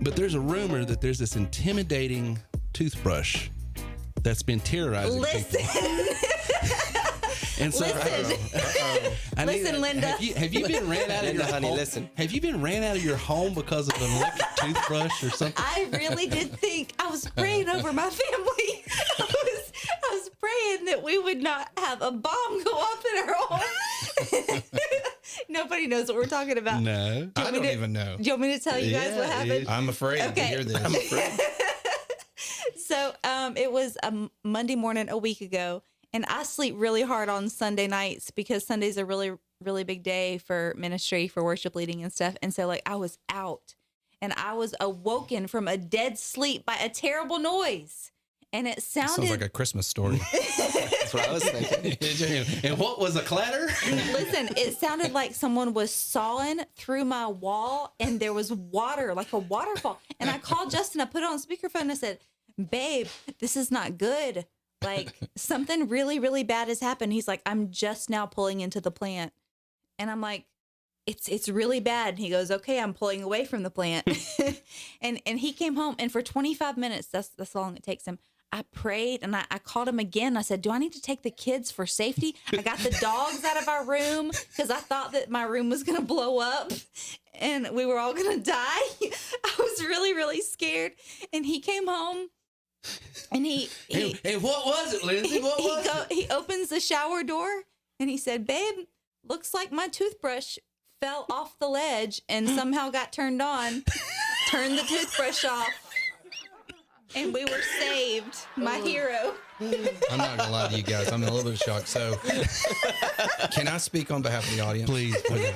But there's a rumor that there's this intimidating toothbrush that's been terrorizing people. And so, listen, Linda. Have you been ran out of your honey, home? listen. Have you been ran out of your home because of an electric toothbrush or something? I really did think I was praying over my family. I was praying that we would not have a bomb go off in our home. Nobody knows what we're talking about. No, I don't even know. Do you want me to tell you guys what happened? I'm afraid to hear this. I'm afraid. So it was a Monday morning a week ago, and I sleep really hard on Sunday nights because Sunday's a really, really big day for ministry, for worship leading and stuff. And so like I was out and I was awoken from a dead sleep by a terrible noise. And it sounds like a Christmas story. That's what I was thinking. And what was a clatter? Listen, it sounded like someone was sawing through my wall and there was water, like a waterfall. And I called Justin, I put it on speakerphone and I said, babe, this is not good. Like something really, really bad has happened. He's like, I'm just now pulling into the plant. And I'm like, it's really bad. And he goes, okay, I'm pulling away from the plant. and he came home and for 25 minutes, that's how long it takes him. I prayed and I called him again. I said, do I need to take the kids for safety? I got the dogs out of our room because I thought that my room was going to blow up and we were all going to die. I was really, really scared. And he came home and and what was it, Lindsay? What was it? He opens the shower door and he said, babe, looks like my toothbrush fell off the ledge and somehow got turned on. Turned the toothbrush off. And we were saved, my hero. I'm not going to lie to you guys. I'm a little bit shocked. So can I speak on behalf of the audience? Please. Okay.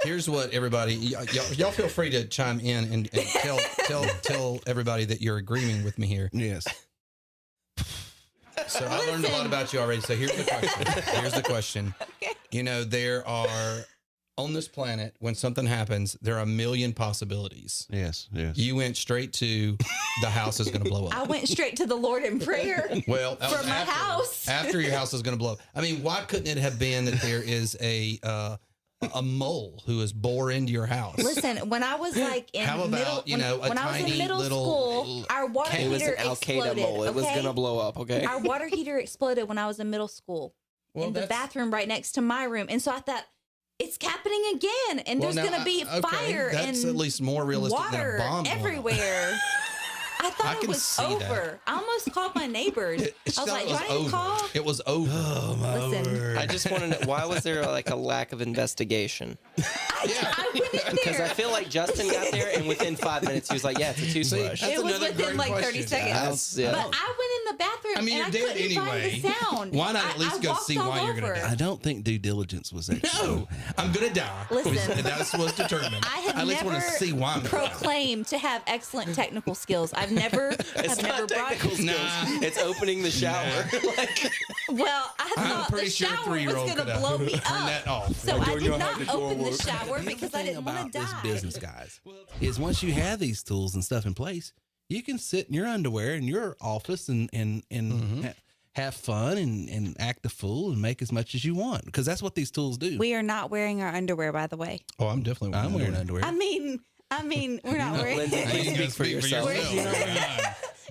Here's what everybody, y'all feel free to chime in and tell everybody that you're agreeing with me here. Yes. So I learned a lot about you already. So here's the question. Okay. You know, there are, on this planet, when something happens, there are a million possibilities. Yes. You went straight to the house is going to blow up. I went straight to the Lord in prayer. Well, that for was my after, house. After your house is going to blow up. I mean, why couldn't it have been that there is a mole who is bore into your house? Listen, when I was like in How about, when I was in middle school, our water It was heater an Al-Qaeda exploded. mole. It was okay? going to blow up, okay? Our water heater exploded when I was in middle school in the bathroom right next to my room. And so I thought, it's happening again. And there's going to be fire that's and at least more realistic water than a bomb everywhere. I thought it can was see over. that. I almost called my neighbors. I was like, do I need to call? It was over. Oh, my Listen. word. I just want to know, why was there like a lack of investigation? I went in Because there. I feel like Justin got there and within 5 minutes he was like, yeah, it's a toothbrush. It was another within great like 30 question. seconds. Yeah. But I went in the bathroom I mean, and you're I dead couldn't anyway. find the sound. Why not at least I go walked see all why you're going to over. die? I don't think due diligence was exercised. No, I'm going to die. Listen. That's what's determined. I have at least never want to see why I'm going to die. proclaimed to have excellent technical skills. I've never brought. Technical skills. Nah. It's opening the shower. Like, Well, I I'm thought pretty the sure a shower was 3-year-old going to could blow me turn up. that off. So I doing did your not hardcore open the work. shower The because I thing didn't want about to this die. business, guys, is once you have these tools and stuff in place, you can sit in your underwear in your office and have fun and act a fool and make as much as you want, because that's what these tools do. We are not wearing our underwear, by the way. Oh, I'm definitely I'm wearing underwear. I mean, we're not wearing. Lindsay, please speak for yourself.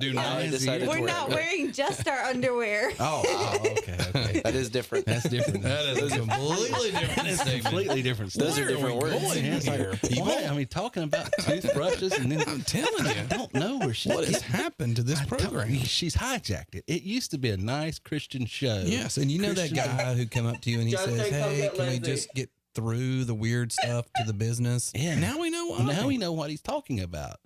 Do I not. decided We're to wear not it. wearing just our underwear. Okay. That is different. That's different. That is a completely different statement. Completely different stuff. Those are different words. Why? I mean, talking about toothbrushes and then I'm telling you. I don't know where she What has happened to this program? She's hijacked it. It used to be a nice Christian show. Yes, and you know that Christian- guy who come up to you and he Justin, says, come "Hey, get can we Lindsay." just get through the weird stuff to the business?" Yeah. Now we know why. Now we know what he's talking about.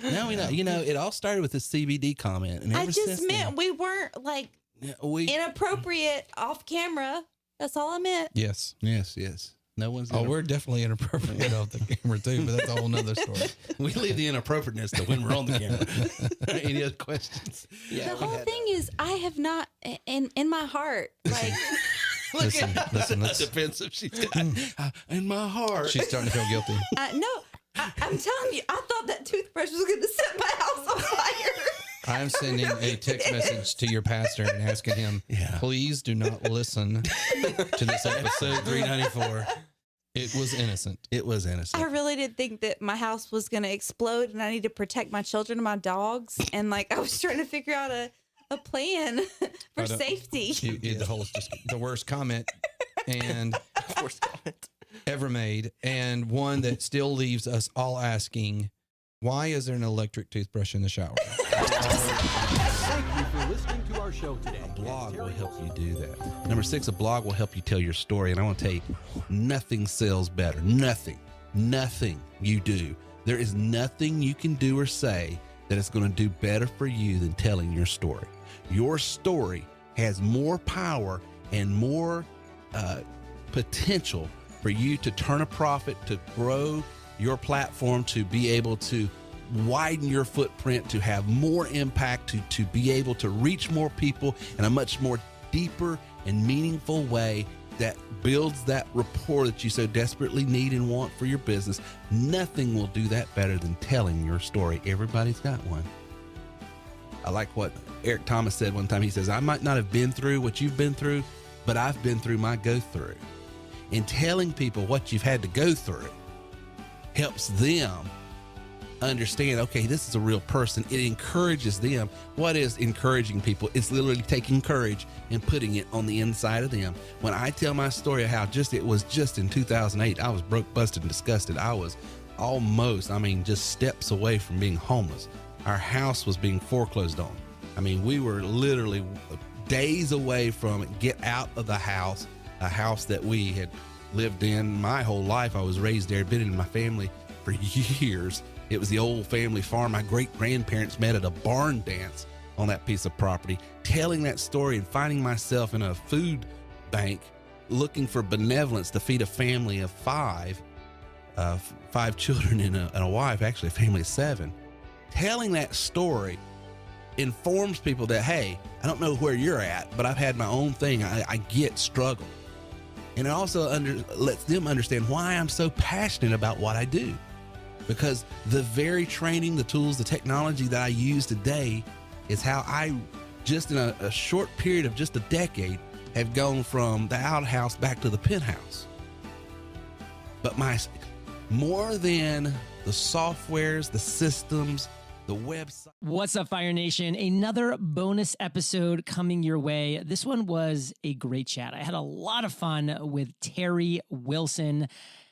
Now we know. You know, it all started with the CBD comment, and I ever just since meant we weren't like then, we inappropriate off camera. That's all I meant. Yes. yes. No one's. Oh, we're definitely inappropriate off the camera too, but that's a whole nother story. we leave the inappropriateness to when we're on the camera. Any other questions? Yeah, The whole thing is, I have not in my heart like. Listen. That defensive she's got in my heart. She's starting to feel guilty. No, I'm telling you, I thought that toothbrush was going to set my house on fire. I'm sending a text message to your pastor and asking him, Yeah. please do not listen to this episode. Episode 394. It was innocent. It was innocent. I really did think that my house was going to explode and I need to protect my children and my dogs. And like, I was trying to figure out a plan for safety. The whole just the worst comment and Worst comment ever made, and one that still leaves us all asking, why is there an electric toothbrush in the shower? Thank you for listening to our show today. A blog will help you do that. Number 6, a blog will help you tell your story. And I want to tell you, nothing sells better. Nothing you do. There is nothing you can do or say that is going to do better for you than telling your story. Your story has more power and more potential for you to turn a profit, to grow your platform, to be able to widen your footprint, to have more impact, to be able to reach more people in a much more deeper and meaningful way that builds that rapport that you so desperately need and want for your business. Nothing will do that better than telling your story. Everybody's got one. I like what Eric Thomas said one time. He says, I might not have been through what you've been through, but I've been through my go through. And telling people what you've had to go through helps them understand, okay, this is a real person. It encourages them. What is encouraging people? It's literally taking courage and putting it on the inside of them. When I tell my story of how it was just in 2008, I was broke, busted, and disgusted. I was just steps away from being homeless. Our house was being foreclosed on. We were literally days away from get out of the house, a house that we had lived in my whole life. I was raised there, been in my family for years. It was the old family farm. My great-grandparents met at a barn dance on that piece of property. Telling that story and finding myself in a food bank looking for benevolence to feed a family of five children and a wife, actually a family of 7. Telling that story informs people that, hey, I don't know where you're at, but I've had my own thing. I get struggle. And it also lets them understand why I'm so passionate about what I do. Because the very training, the tools, the technology that I use today is how I, just in a short period of just a decade, have gone from the outhouse back to the penthouse. But more than the softwares, the systems, the website. What's up, Fire Nation? Another bonus episode coming your way. This one was a great chat. I had a lot of fun with Terry Wilson.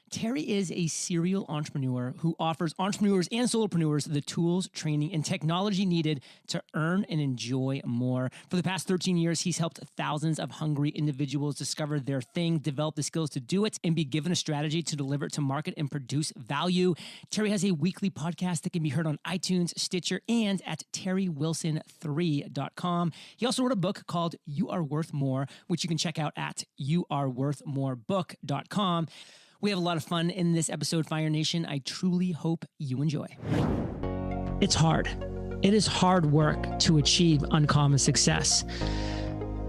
Terry is a serial entrepreneur who offers entrepreneurs and solopreneurs the tools, training, and technology needed to earn and enjoy more. For the past 13 years, he's helped thousands of hungry individuals discover their thing, develop the skills to do it, and be given a strategy to deliver it to market and produce value. Terry has a weekly podcast that can be heard on iTunes, Stitcher, and at terrywilson3.com. He also wrote a book called You Are Worth More, which you can check out at youareworthmorebook.com. We have a lot of fun in this episode, Fire Nation. I truly hope you enjoy. It's hard. It is hard work to achieve uncommon success.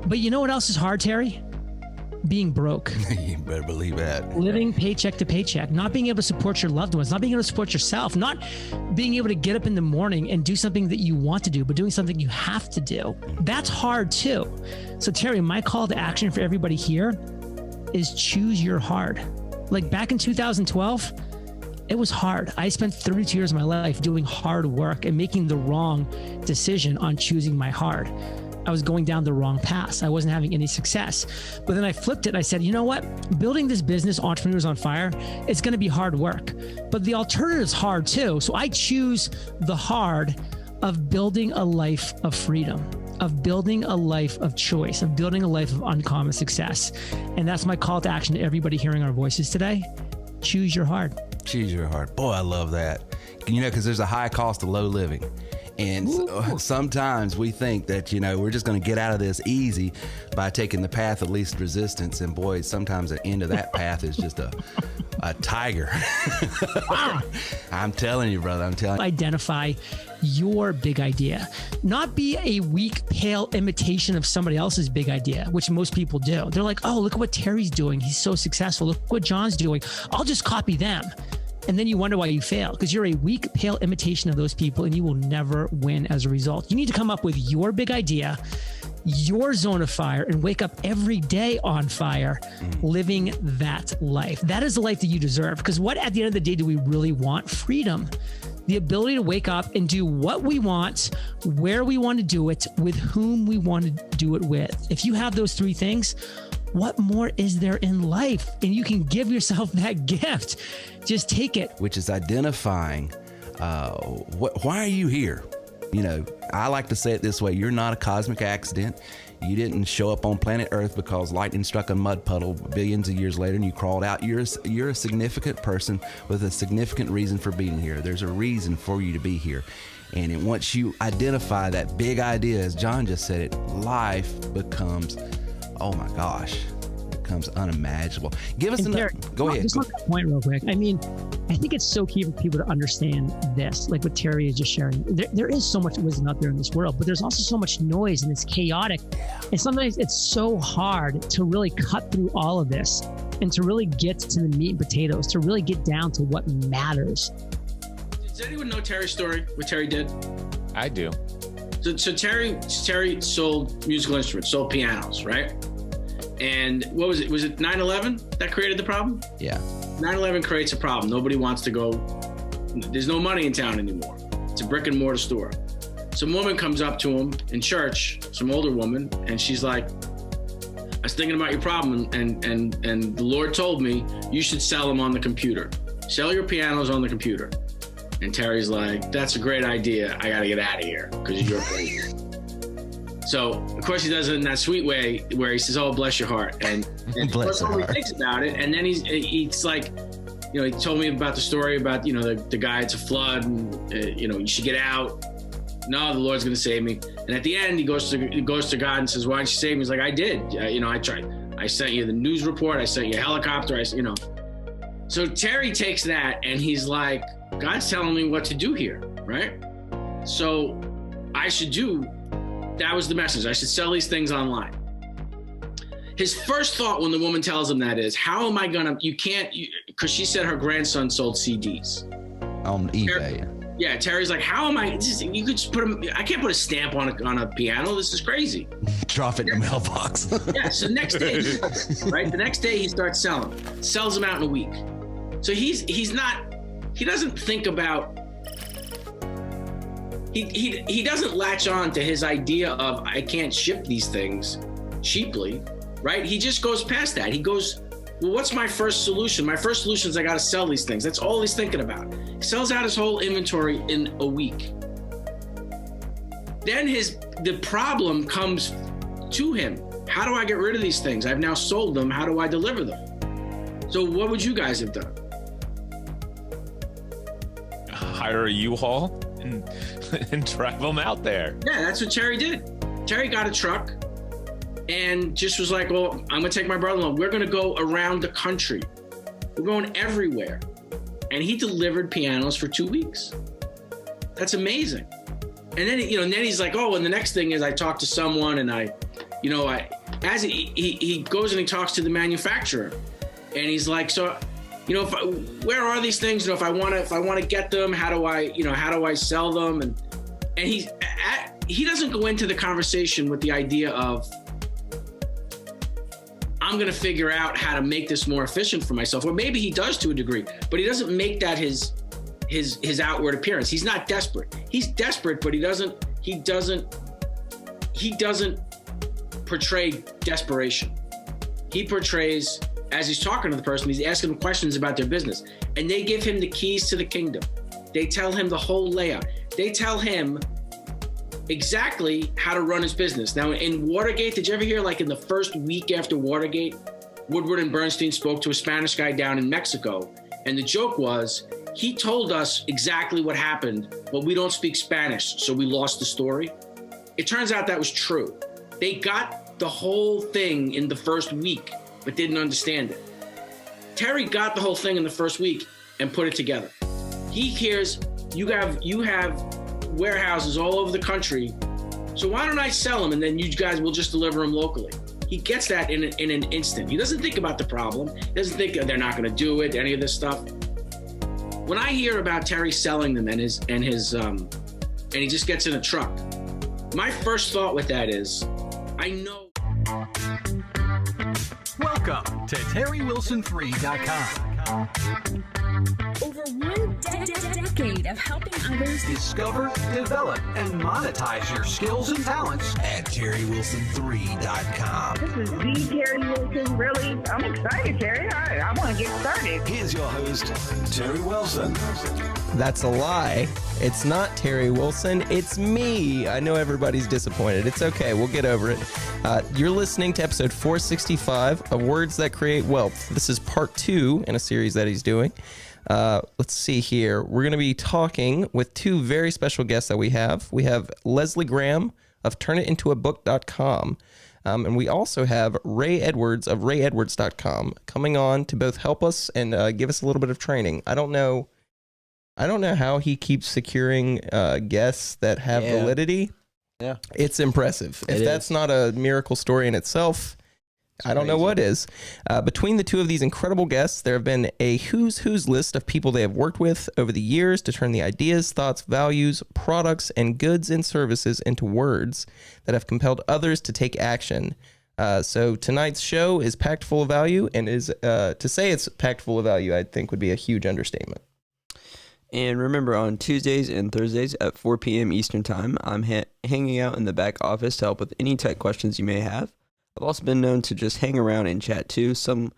But you know what else is hard, Terry? Being broke. You better believe that. Living paycheck to paycheck, not being able to support your loved ones, not being able to support yourself, not being able to get up in the morning and do something that you want to do, but doing something you have to do. That's hard too. So Terry, my call to action for everybody here is choose your hard. Like back in 2012, it was hard. I spent 32 years of my life doing hard work and making the wrong decision on choosing my hard. I was going down the wrong path. I wasn't having any success. But then I flipped it. I said, you know what? Building this business, Entrepreneurs on Fire, it's going to be hard work. But the alternative is hard too. So I choose the hard of building a life of freedom, of building a life of choice, of building a life of uncommon success. And that's my call to action to everybody hearing our voices today. Choose your hard. Choose your hard. Boy, I love that. Because there's a high cost of low living. And sometimes we think that, we're just going to get out of this easy by taking the path of least resistance. And boy, sometimes the end of that path is just a tiger. I'm telling you, brother. Identify your big idea. Not be a weak, pale imitation of somebody else's big idea, which most people do. They're like, oh, look at what Terry's doing. He's so successful. Look what John's doing. I'll just copy them. And then you wonder why you fail, because you're a weak, pale imitation of those people and you will never win as a result. You need to come up with your big idea your zone of fire and wake up every day on fire, living that life. That is the life that you deserve. Because what at the end of the day do we really want? Freedom. The ability to wake up and do what we want, where we want to do it, with whom we want to do it with. If you have those three things, what more is there in life? And you can give yourself that gift. Just take it. Which is identifying why are you here? You know, I like to say it this way. You're not a cosmic accident. You didn't show up on planet Earth because lightning struck a mud puddle billions of years later and you crawled out. You're a significant person with a significant reason for being here. There's a reason for you to be here. And once you identify that big idea, as John just said it, life becomes, oh my gosh, becomes unimaginable. Give us go ahead. Just on that point real quick. I mean, I think it's so key for people to understand this, like what Terry is just sharing. There is so much wisdom out there in this world, but there's also so much noise and it's chaotic. And sometimes it's so hard to really cut through all of this and to really get to the meat and potatoes, to really get down to what matters. Does anyone know Terry's story, what Terry did? I do. So Terry sold musical instruments, sold pianos, right? And what was it? Was it 9/11 that created the problem? Yeah. 9/11 creates a problem. Nobody wants to go. There's no money in town anymore. It's a brick and mortar store. Some woman comes up to him in church, some older woman, and she's like, I was thinking about your problem, and the Lord told me you should sell them on the computer. Sell your pianos on the computer. And Terry's like, that's a great idea. I got to get out of here because you're crazy. So, of course, he does it in that sweet way where he says, oh, bless your heart. And Bless your he heart. thinks about it. And then he's like, you know, he told me about the story about, you know, the guy, it's a flood and, you know, you should get out. No, the Lord's going to save me. And at the end, he goes to God and says, why didn't you save me? He's like, I did. You know, I tried. I sent you the news report. I sent you a helicopter. You know. So Terry takes that and he's like, God's telling me what to do here, right? So I should do. That was the message. I should sell these things online. His first thought when the woman tells him that is, how am I gonna, because she said her grandson sold CDs. On eBay. Yeah, Terry's like, how am I, you could just put I can't put a stamp on a piano. This is crazy. Drop it in the mailbox. Yeah, so next day, right? The next day he starts sells them out in a week. So he doesn't think about, he doesn't latch on to his idea of I can't ship these things cheaply, right? He just goes past that. He goes, well, what's my first solution? My first solution is I got to sell these things. That's all he's thinking about. He sells out his whole inventory in a week. Then the problem comes to him. How do I get rid of these things? I've now sold them. How do I deliver them? So what would you guys have done? Hire a U-Haul and drive them out there. Yeah, that's what Terry did. Terry got a truck and just was like, well, I'm gonna take my brother-in-law. We're gonna go around the country. We're going everywhere. And he delivered pianos for 2 weeks. That's amazing. And then, you know, and then he's like, oh, and the next thing is I talk to someone and he goes and he talks to the manufacturer and he's like, so, you know, where are these things? You know, if I want to get them, how do I sell them? And he doesn't go into the conversation with the idea of, I'm going to figure out how to make this more efficient for myself. Or maybe he does to a degree, but he doesn't make that his outward appearance. He's not desperate. He's desperate, but he doesn't portray desperation. He portrays, as he's talking to the person, he's asking them questions about their business, and they give him the keys to the kingdom. They tell him the whole layout. They tell him exactly how to run his business. Now, in Watergate, did you ever hear, like in the first week after Watergate, Woodward and Bernstein spoke to a Spanish guy down in Mexico, and the joke was, he told us exactly what happened, but we don't speak Spanish, so we lost the story. It turns out that was true. They got the whole thing in the first week, but didn't understand it. Terry got the whole thing in the first week and put it together. He hears, you have warehouses all over the country, so why don't I sell them and then you guys will just deliver them locally? He gets that in an instant. He doesn't think about the problem. He doesn't think they're not going to do it, any of this stuff. When I hear about Terry selling them and he just gets in a truck, my first thought with that is, I know. Welcome to TerryWilson3.com. Over one decade of helping others Discover, develop, and monetize your skills and talents At TerryWilson3.com. This is the Terry Wilson. Really? I'm excited, Terry. I want to get started. Here's your host, Terry Wilson. That's a lie. It's not Terry Wilson. It's me. I know everybody's disappointed. It's okay. We'll get over it. You're listening to episode 465 of Words That Create Wealth. This is part 2 in a series that he's doing. Let's see here. We're going to be talking with 2 very special guests that we have. We have Leslie Graham of turnitintoabook.com. And we also have Ray Edwards of rayedwards.com coming on to both help us and give us a little bit of training. I don't know how he keeps securing guests that have validity. Yeah. It's impressive. If that's not a miracle story in itself, I don't know what is. Between the 2 of these incredible guests, there have been a who's list of people they have worked with over the years to turn the ideas, thoughts, values, products, and goods and services into words that have compelled others to take action. So tonight's show is packed full of value, and is to say it's packed full of value, I think would be a huge understatement. And remember, on Tuesdays and Thursdays at 4 p.m. Eastern Time, I'm hanging out in the back office to help with any tech questions you may have. I've also been known to just hang around and chat too. Some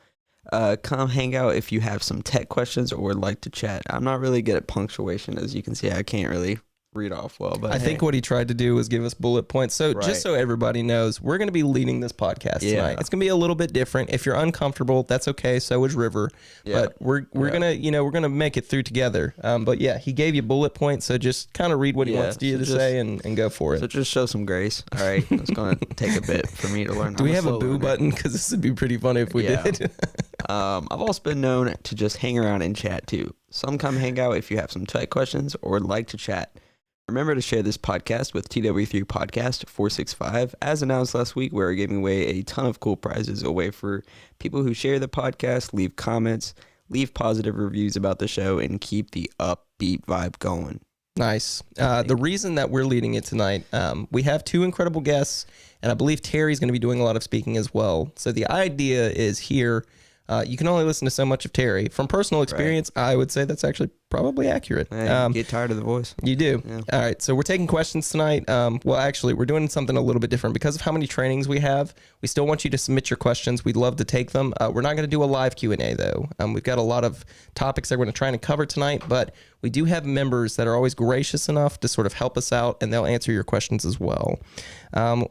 come hang out if you have some tech questions or would like to chat. I'm not really good at punctuation, as you can see. I can't really read off well, but I think what he tried to do was give us bullet points. So just so everybody knows, we're going to be leading this podcast tonight. It's going to be a little bit different. If you're uncomfortable, that's okay. So is River. But we're going to, we're going to make it through together. But yeah, he gave you bullet points. So just kind of read what he wants you to say and go for it. So just show some grace. All right. It's going to take a bit for me to learn. Do we have a boo button? Because this would be pretty funny if we did. I've also been known to just hang around and chat too. Some come hang out if you have some tech questions or would like to chat. Remember to share this podcast with TW3 Podcast 465. As announced last week, we're giving away a ton of cool prizes away for people who share the podcast, leave comments, leave positive reviews about the show, and keep the upbeat vibe going. Nice. The reason that we're leading it tonight, we have 2 incredible guests, and I believe Terry's going to be doing a lot of speaking as well. So the idea is here, you can only listen to so much of Terry. From personal experience, I would say that's actually probably accurate. Hey, get tired of the voice. You do. Yeah. All right. So we're taking questions tonight. Well, actually, we're doing something a little bit different because of how many trainings we have. We still want you to submit your questions. We'd love to take them. We're not going to do a live Q&A though. We've got a lot of topics that we're going to try and cover tonight, but we do have members that are always gracious enough to sort of help us out, and they'll answer your questions as well.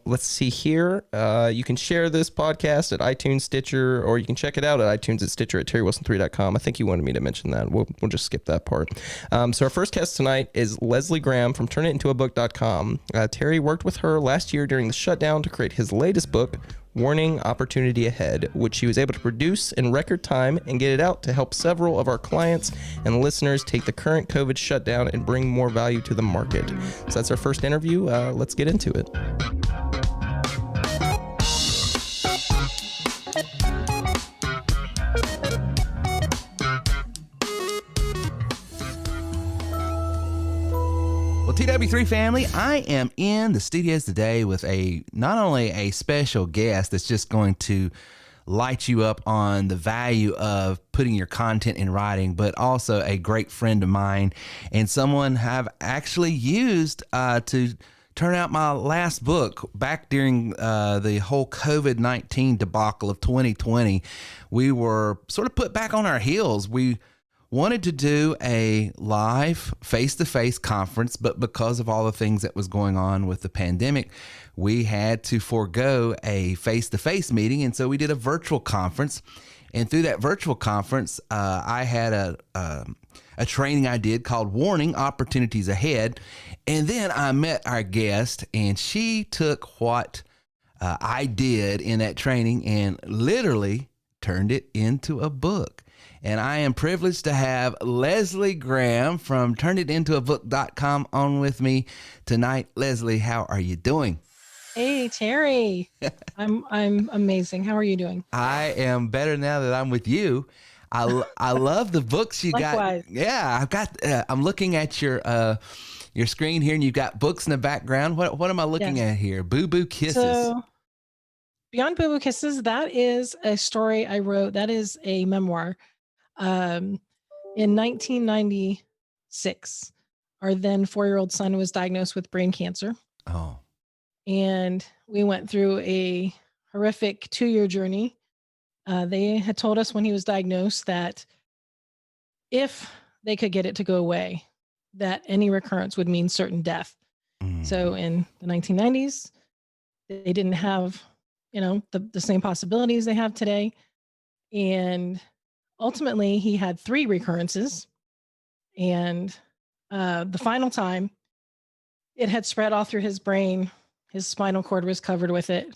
Let's see here. You can share this podcast at iTunes, Stitcher, or you can check it out at iTunes and Stitcher at TerryWilson3.com. I think you wanted me to mention that. We'll just skip that part. So our first guest tonight is Leslie Graham from turnitintoabook.com. Terry worked with her last year during the shutdown to create his latest book, Warning, Opportunity Ahead, which she was able to produce in record time and get it out to help several of our clients and listeners take the current COVID shutdown and bring more value to the market. So that's our first interview. Let's get into it. Well, TW3 family, I am in the studios today with not only a special guest that's just going to light you up on the value of putting your content in writing, but also a great friend of mine and someone I've actually used to turn out my last book back during the whole COVID-19 debacle of 2020. We were sort of put back on our heels. We wanted to do a live face-to-face conference, but because of all the things that was going on with the pandemic, we had to forego a face-to-face meeting. And so we did a virtual conference. And through that virtual conference, I had a training I did called Warning, Opportunities Ahead. And then I met our guest, and she took what I did in that training and literally turned it into a book. And I am privileged to have Leslie Graham from turnitintoabook.com on with me tonight. Leslie, how are you doing? Hey, Terry. I'm amazing. How are you doing? I am better now that I'm with you. I love the books you Likewise. got. Yeah, I've got. I'm looking at your screen here, and you've got books in the background. What am I looking at here? Boo Boo Kisses. Beyond Boo Boo Kisses, that is a story I wrote. That is a memoir. In 1996, our then 4-year-old son was diagnosed with brain cancer. Oh. And we went through a horrific 2-year journey. They had told us when he was diagnosed that if they could get it to go away, that any recurrence would mean certain death. So in the 1990s, they didn't have, the same possibilities they have today. And ultimately, he had 3 recurrences. And the final time, it had spread all through his brain. His spinal cord was covered with it.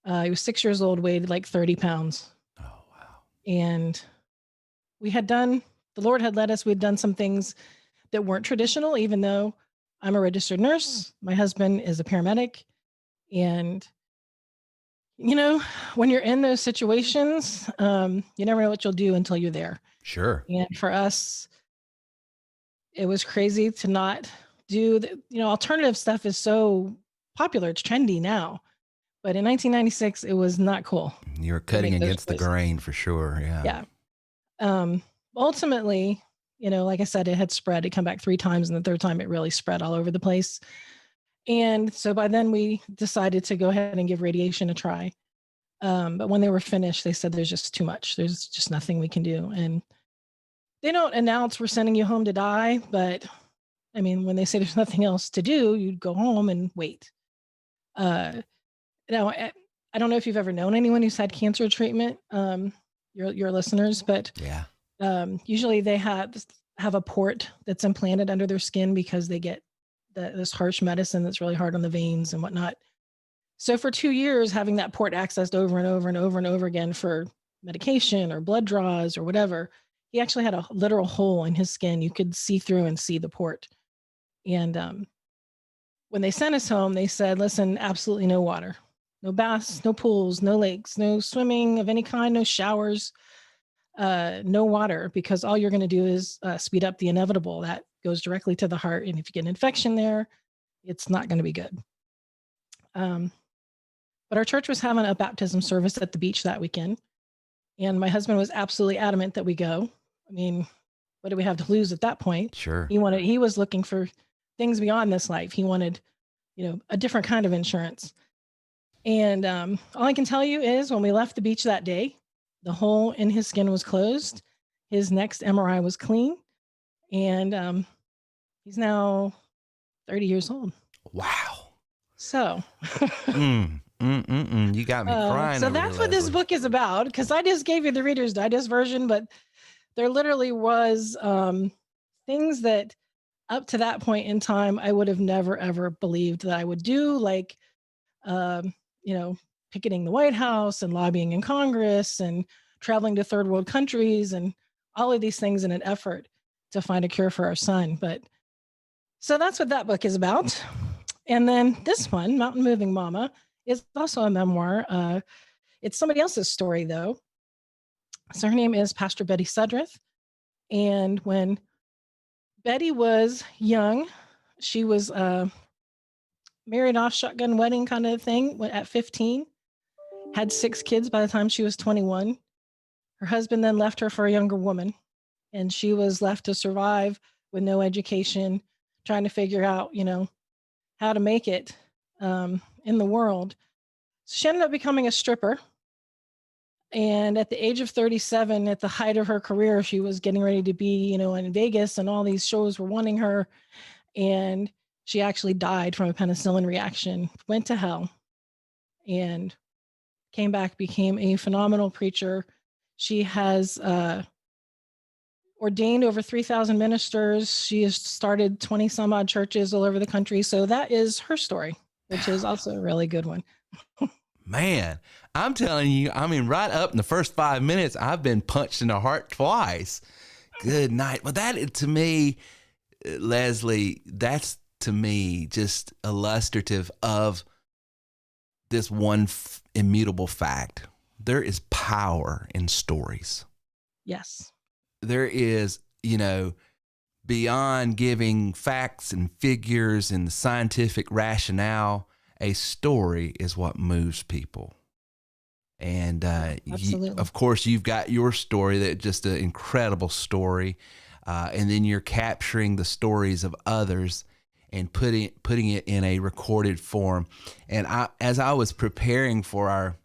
He was 6 years old, weighed like 30 pounds. Oh, wow. And the Lord had led us, we'd done some things that weren't traditional, even though I'm a registered nurse. My husband is a paramedic. And, when you're in those situations, you never know what you'll do until you're there. Sure. And for us, it was crazy to not do alternative stuff is so popular. It's trendy now. But in 1996, it was not cool. You're cutting against the grain for sure. Yeah. Yeah. Ultimately, like I said, it had spread. It came back 3 times, and the 3rd time it really spread all over the place. And so by then we decided to go ahead and give radiation a try. But when they were finished, they said there's just too much. There's just nothing we can do. And they don't announce we're sending you home to die. But I mean, when they say there's nothing else to do, you'd go home and wait. Now, I don't know if you've ever known anyone who's had cancer treatment, your listeners, but yeah. Usually they have a port that's implanted under their skin because they get this harsh medicine that's really hard on the veins and whatnot. So for 2 years, having that port accessed over and over and over and over again for medication or blood draws or whatever, he actually had a literal hole in his skin. You could see through and see the port. And when they sent us home, they said, listen, absolutely no water, no baths, no pools, no lakes, no swimming of any kind, no showers, no water, because all you're going to do is speed up the inevitable that goes directly to the heart. And if you get an infection there, it's not going to be good. But our church was having a baptism service at the beach that weekend. And my husband was absolutely adamant that we go. I mean, what do we have to lose at that point? Sure. He was looking for things beyond this life. He wanted, a different kind of insurance. And all I can tell you is when we left the beach that day, the hole in his skin was closed. His next MRI was clean. And he's now 30 years old. Wow. So. You got me crying. So that's what this book is about, because I just gave you the Reader's Digest version, but there literally was things that up to that point in time, I would have never, ever believed that I would do, like, picketing the White House and lobbying in Congress and traveling to third world countries and all of these things in an effort to find a cure for our son. But so that's what that book is about. And then this one, Mountain Moving Mama, is also a memoir. It's somebody else's story, though. So her name is Pastor Betty Sudreth. And when Betty was young, she was married off, shotgun wedding kind of thing at 15, had 6 kids by the time she was 21. Her husband then left her for a younger woman, and she was left to survive with no education, trying to figure out, how to make it in the world. So she ended up becoming a stripper. And at the age of 37, at the height of her career, she was getting ready to be, in Vegas, and all these shows were wanting her. And she actually died from a penicillin reaction, went to hell, and came back, became a phenomenal preacher. She has ordained over 3,000 ministers. She has started 20 some odd churches all over the country. So that is her story, which is also a really good one. Man, I'm telling you, right up in the first 5 minutes, I've been punched in the heart twice. Good night. Well, that to me, Leslie, that's to me just illustrative of this one immutable fact. There is power in stories. Yes. There is, beyond giving facts and figures and scientific rationale, a story is what moves people. And Absolutely. of course, you've got your story, that just an incredible story. And then you're capturing the stories of others and putting it in a recorded form. And as I was preparing for our,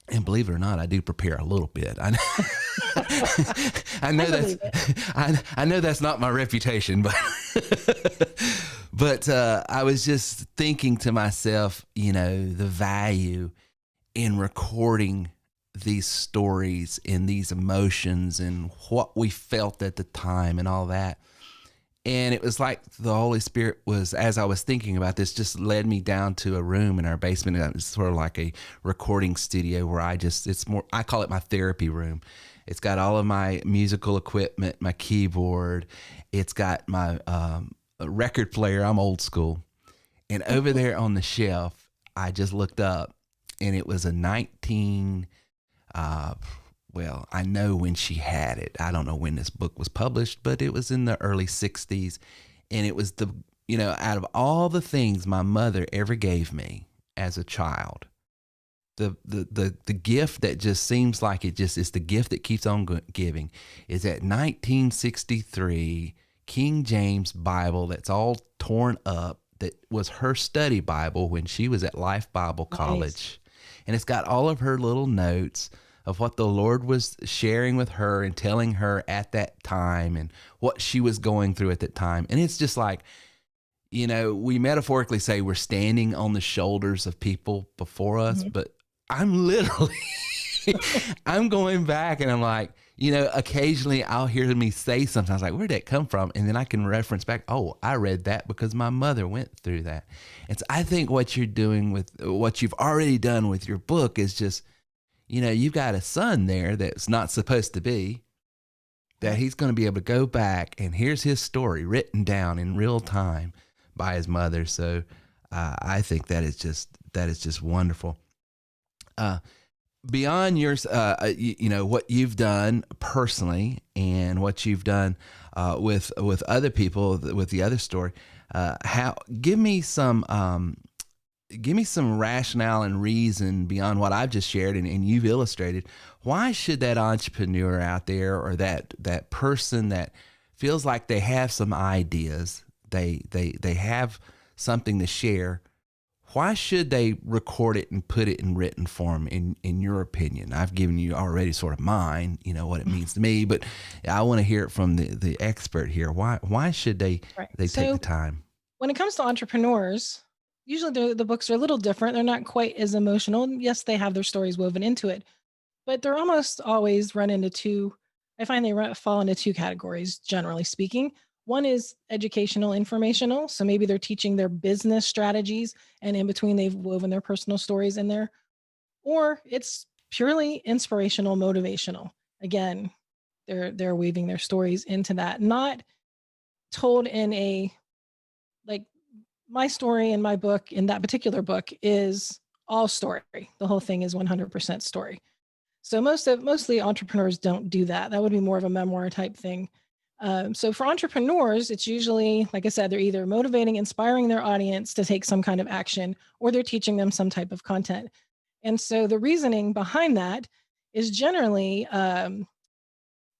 and believe it or not, I do prepare a little bit. I know that's not my reputation, but I was just thinking to myself, the value in recording these stories and these emotions and what we felt at the time and all that. And it was like the Holy Spirit was, as I was thinking about this, just led me down to a room in our basement. It's sort of like a recording studio where I call it my therapy room. It's got all of my musical equipment, my keyboard. It's got my record player. I'm old school. And over there on the shelf, I just looked up, and it was a I know when she had it. I don't know when this book was published, but it was in the early 60s. And it was out of all the things my mother ever gave me as a child, the gift that just seems like it's the gift that keeps on giving is that 1963 King James Bible that's all torn up, that was her study Bible when she was at Life Bible College. Nice. And it's got all of her little notes of what the Lord was sharing with her and telling her at that time and what she was going through at that time. And it's just like, we metaphorically say we're standing on the shoulders of people before us, but I'm literally, I'm going back and I'm like, occasionally I'll hear me say something. I was like, where'd that come from? And then I can reference back, oh, I read that because my mother went through that. And so I think what you're doing with what you've already done with your book is just, you've got a son there that's not supposed to be, that he's going to be able to go back and here's his story written down in real time by his mother. So I think that is just wonderful. Beyond yours, what you've done personally and what you've done with other people, with the other story, give me some rationale and reason beyond what I've just shared and you've illustrated. Why should that entrepreneur out there, or that person that feels like they have some ideas, they have something to share, why should they record it and put it in written form, in your opinion? I've given you already sort of mine, what it means to me, but I want to hear it from the expert here. Why should they take the time? When it comes to entrepreneurs, usually the books are a little different. They're not quite as emotional. Yes, they have their stories woven into it, but they're almost always fall into two categories, generally speaking. One is educational, informational. So maybe they're teaching their business strategies, and in between they've woven their personal stories in there. Or it's purely inspirational, motivational. Again, they're weaving their stories into that, not told in a, like, my story in my book, in that particular book, is all story. The whole thing is 100% story. So mostly entrepreneurs don't do that. That would be more of a memoir type thing. So for entrepreneurs, it's usually, like I said, they're either motivating, inspiring their audience to take some kind of action, or they're teaching them some type of content. And so the reasoning behind that is generally,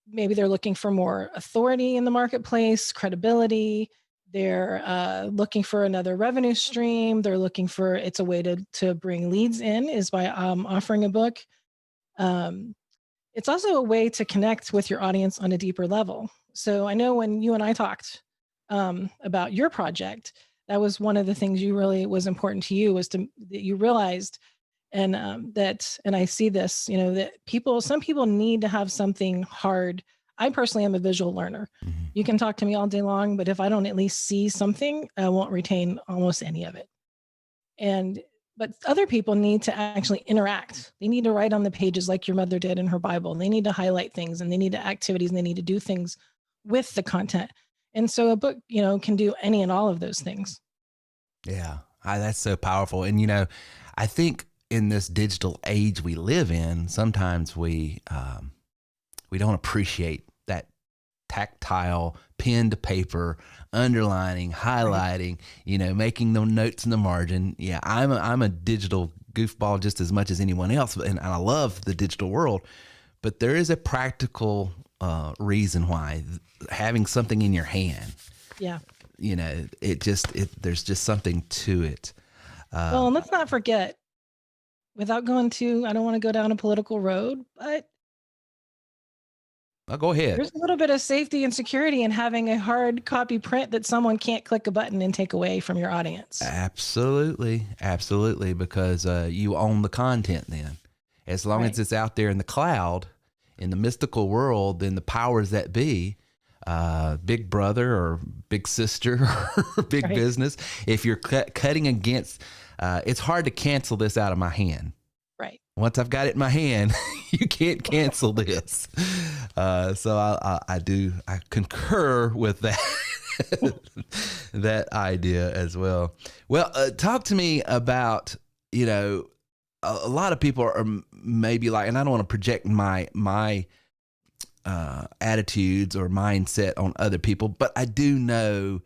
maybe they're looking for more authority in the marketplace, credibility. They're looking for another revenue stream. They're looking for, it's a way to bring leads in, is by offering a book. It's also a way to connect with your audience on a deeper level. So I know when you and I talked about your project, that was one of the things you really was important to you, was that you realized, and I see this, that some people need to have something hard. I personally am a visual learner. You can talk to me all day long, but if I don't at least see something, I won't retain almost any of it. But other people need to actually interact. They need to write on the pages like your mother did in her Bible. They need to highlight things, and they need to activities, and they need to do things with the content. And so a book, can do any and all of those things. Yeah, that's so powerful. And, I think in this digital age we live in, sometimes we don't appreciate that tactile pen to paper, underlining, highlighting, making the notes in the margin. Yeah, I'm a digital goofball just as much as anyone else, and I love the digital world, but there is a practical reason why having something in your hand. Yeah. You know, there's just something to it. Well, and let's not forget, without going to, I don't want to go down a political road, but go ahead. there's a little bit of safety and security in having a hard copy print that someone can't click a button and take away from your audience. Absolutely. Absolutely. Because you own the content then. As long as it's out there in the cloud, in the mystical world, then the powers that be, big brother or big sister or big business, if you're cutting against, it's hard to cancel this out of my hand. Right. Once I've got it in my hand, you can't cancel this. So I concur with that, that idea as well. Well, talk to me about, a lot of people are maybe like, and I don't want to project my attitudes or mindset on other people, but I do know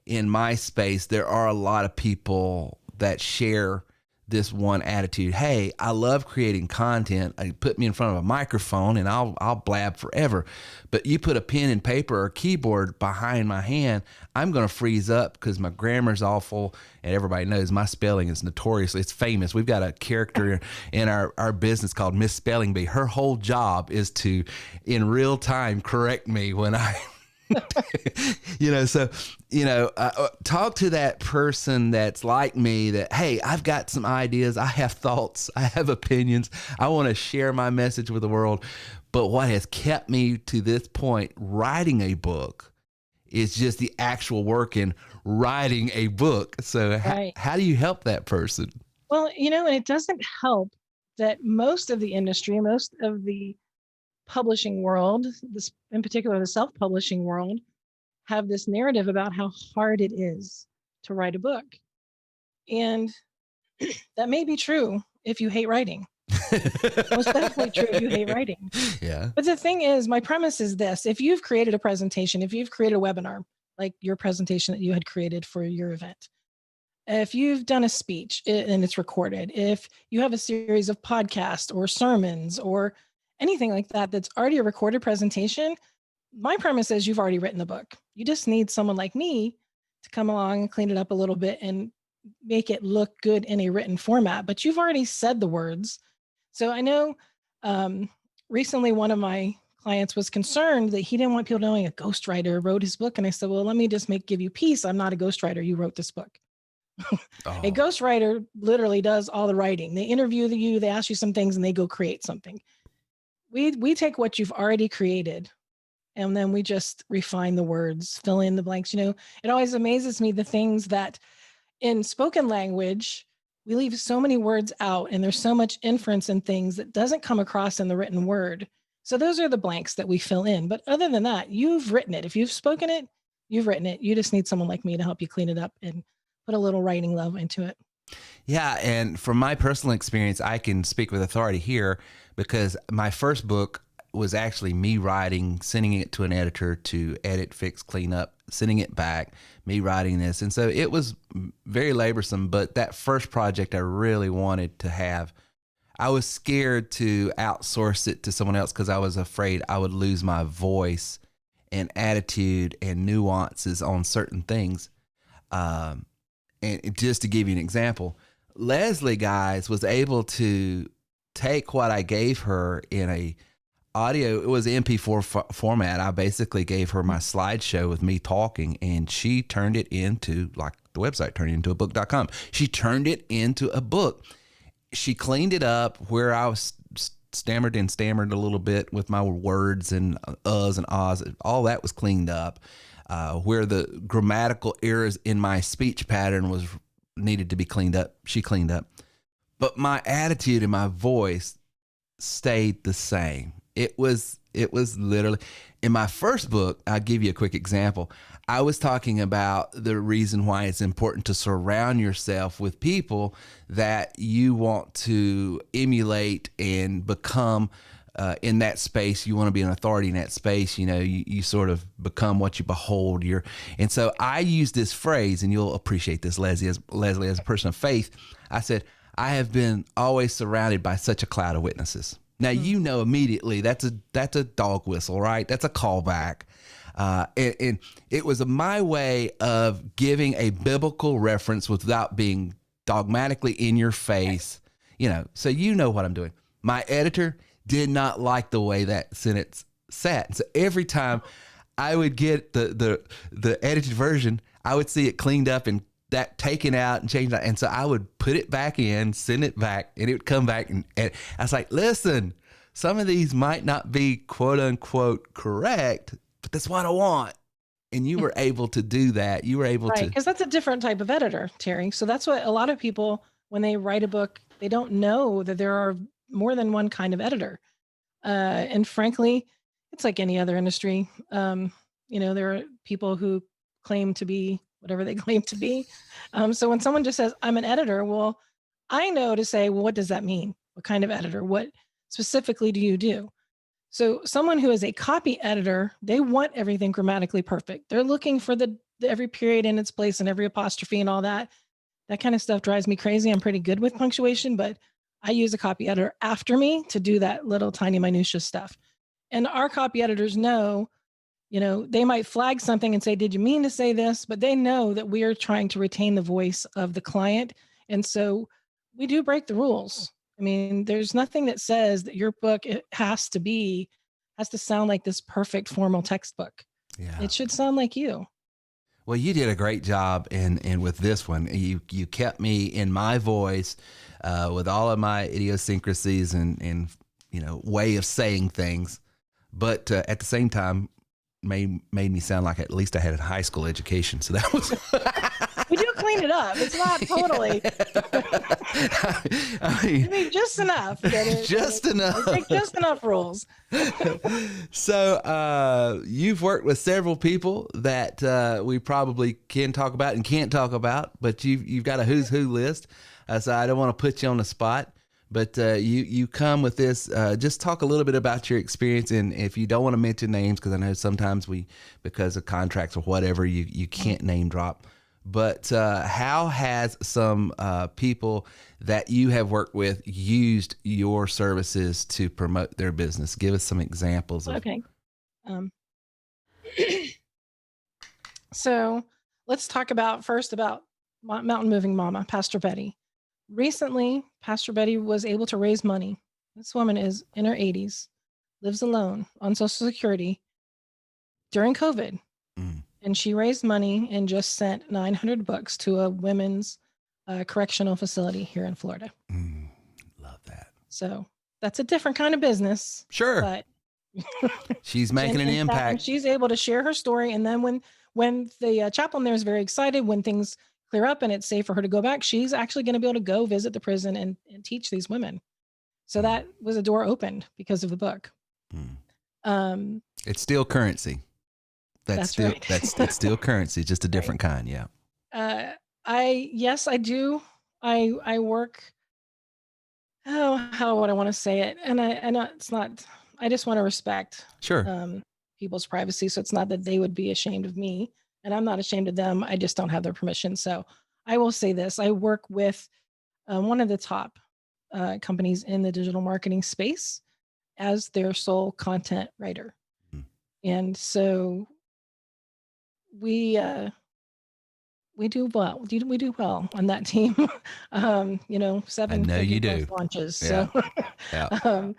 in my space, there are a lot of people that share this one attitude. Hey, I love creating content. Put me in front of a microphone and I'll blab forever. But you put a pen and paper or keyboard behind my hand, I'm going to freeze up because my grammar's awful. And everybody knows my spelling is notoriously, it's famous. We've got a character in our business called Miss Spelling Bee. Her whole job is to, in real time, correct me when I... talk to that person that's like me that, hey, I've got some ideas. I have thoughts. I have opinions. I want to share my message with the world. But what has kept me to this point writing a book is just the actual work in writing a book. So how do you help that person? Well, and it doesn't help that most of the industry, most of the publishing world, this in particular the self-publishing world, have this narrative about how hard it is to write a book. And that may be true if you hate writing. Most definitely true if you hate writing. Yeah. But the thing is, my premise is this: if you've created a presentation, if you've created a webinar, like your presentation that you had created for your event, if you've done a speech and it's recorded, if you have a series of podcasts or sermons or anything like that that's already a recorded presentation, my premise is you've already written the book. You just need someone like me to come along and clean it up a little bit and make it look good in a written format. But you've already said the words. So I know recently one of my clients was concerned that he didn't want people knowing a ghostwriter wrote his book. And I said, well, let me just give you peace. I'm not a ghostwriter. You wrote this book. A ghostwriter literally does all the writing. They interview you, they ask you some things, and they go create something. We take what you've already created and then we just refine the words, fill in the blanks. It always amazes me the things that in spoken language, we leave so many words out and there's so much inference in things that doesn't come across in the written word. So those are the blanks that we fill in. But other than that, you've written it. If you've spoken it, you've written it. You just need someone like me to help you clean it up and put a little writing love into it. Yeah. And from my personal experience, I can speak with authority here because my first book was actually me writing, sending it to an editor to edit, fix, clean up, sending it back, me writing this. And so it was very laborsome, but that first project I really wanted to have, I was scared to outsource it to someone else because I was afraid I would lose my voice and attitude and nuances on certain things. And just to give you an example, Leslie, guys, was able to take what I gave her in a audio, it was MP4 format. I basically gave her my slideshow with me talking, and she turned it into, like the website turned it into a book.com. She turned it into a book. She cleaned it up where I was stammered a little bit with my words and uhs and ahs. All that was cleaned up. Where the grammatical errors in my speech pattern was needed to be cleaned up, she cleaned up. But my attitude and my voice stayed the same. It was literally, in my first book, I'll give you a quick example. I was talking about the reason why it's important to surround yourself with people that you want to emulate and become in that space. You want to be an authority in that space. You sort of become what you behold. And so I use this phrase, and you'll appreciate this, Leslie, as a person of faith. I said, I have been always surrounded by such a cloud of witnesses. Now, you know immediately that's a dog whistle, right? That's a callback. And it was my way of giving a biblical reference without being dogmatically in your face, so you know what I'm doing. My editor did not like the way that sentence sat. So every time I would get the edited version, I would see it cleaned up and that taken out and changed out. And so I would put it back in, send it back, and it would come back. And I was like, listen, some of these might not be quote unquote correct, but that's what I want. And you were able to do that. You were able to. Because that's a different type of editor, Terry. So that's what a lot of people, when they write a book, they don't know that there are more than one kind of editor. And frankly, it's like any other industry. There are people who claim to be whatever they claim to be. So when someone just says, I'm an editor, well, I know to say, well, what does that mean? What kind of editor? What specifically do you do? So someone who is a copy editor, they want everything grammatically perfect. They're looking for the every period in its place and every apostrophe and all that. That kind of stuff drives me crazy. I'm pretty good with punctuation, but I use a copy editor after me to do that little tiny minutia stuff. And our copy editors know, they might flag something and say, did you mean to say this? But they know that we are trying to retain the voice of the client. And so we do break the rules. I mean, there's nothing that says that your book has to sound like this perfect formal textbook. Yeah. It should sound like you. Well, you did a great job and with this one. You kept me in my voice with all of my idiosyncrasies and way of saying things. But at the same time, made me sound like at least I had a high school education. So that was... We do clean it up. It's not totally. I mean, just enough. Just enough. Like just enough rules. So you've worked with several people that we probably can talk about and can't talk about, but you've got a who's who list. So I don't want to put you on the spot. But you come with this. Just talk a little bit about your experience, and if you don't want to mention names, because I know sometimes because of contracts or whatever, you can't name drop. But how has some people that you have worked with used your services to promote their business? Give us some examples. Okay. So let's talk first about Mountain Moving Mama, Pastor Betty. Recently, Pastor Betty was able to raise money. This woman is in her 80s, lives alone on Social Security during COVID. And she raised money and just sent 900 bucks to a women's correctional facility here in Florida. Love that. So that's a different kind of business. Sure. But she's making an impact. She's able to share her story. And then when the chaplain there is very excited, when things clear up and it's safe for her to go back, she's actually going to be able to go visit the prison and teach these women. So that was a door opened because of the book. It's still currency. That's still right. It's still currency, just a different kind. Yeah. I do. I work. How would I want to say it? And it's not. I just want to respect people's privacy. So it's not that they would be ashamed of me, and I'm not ashamed of them. I just don't have their permission. So I will say this: I work with one of the top companies in the digital marketing space as their sole content writer, and so we do well. We do well on that team. 7 launches. Yeah. So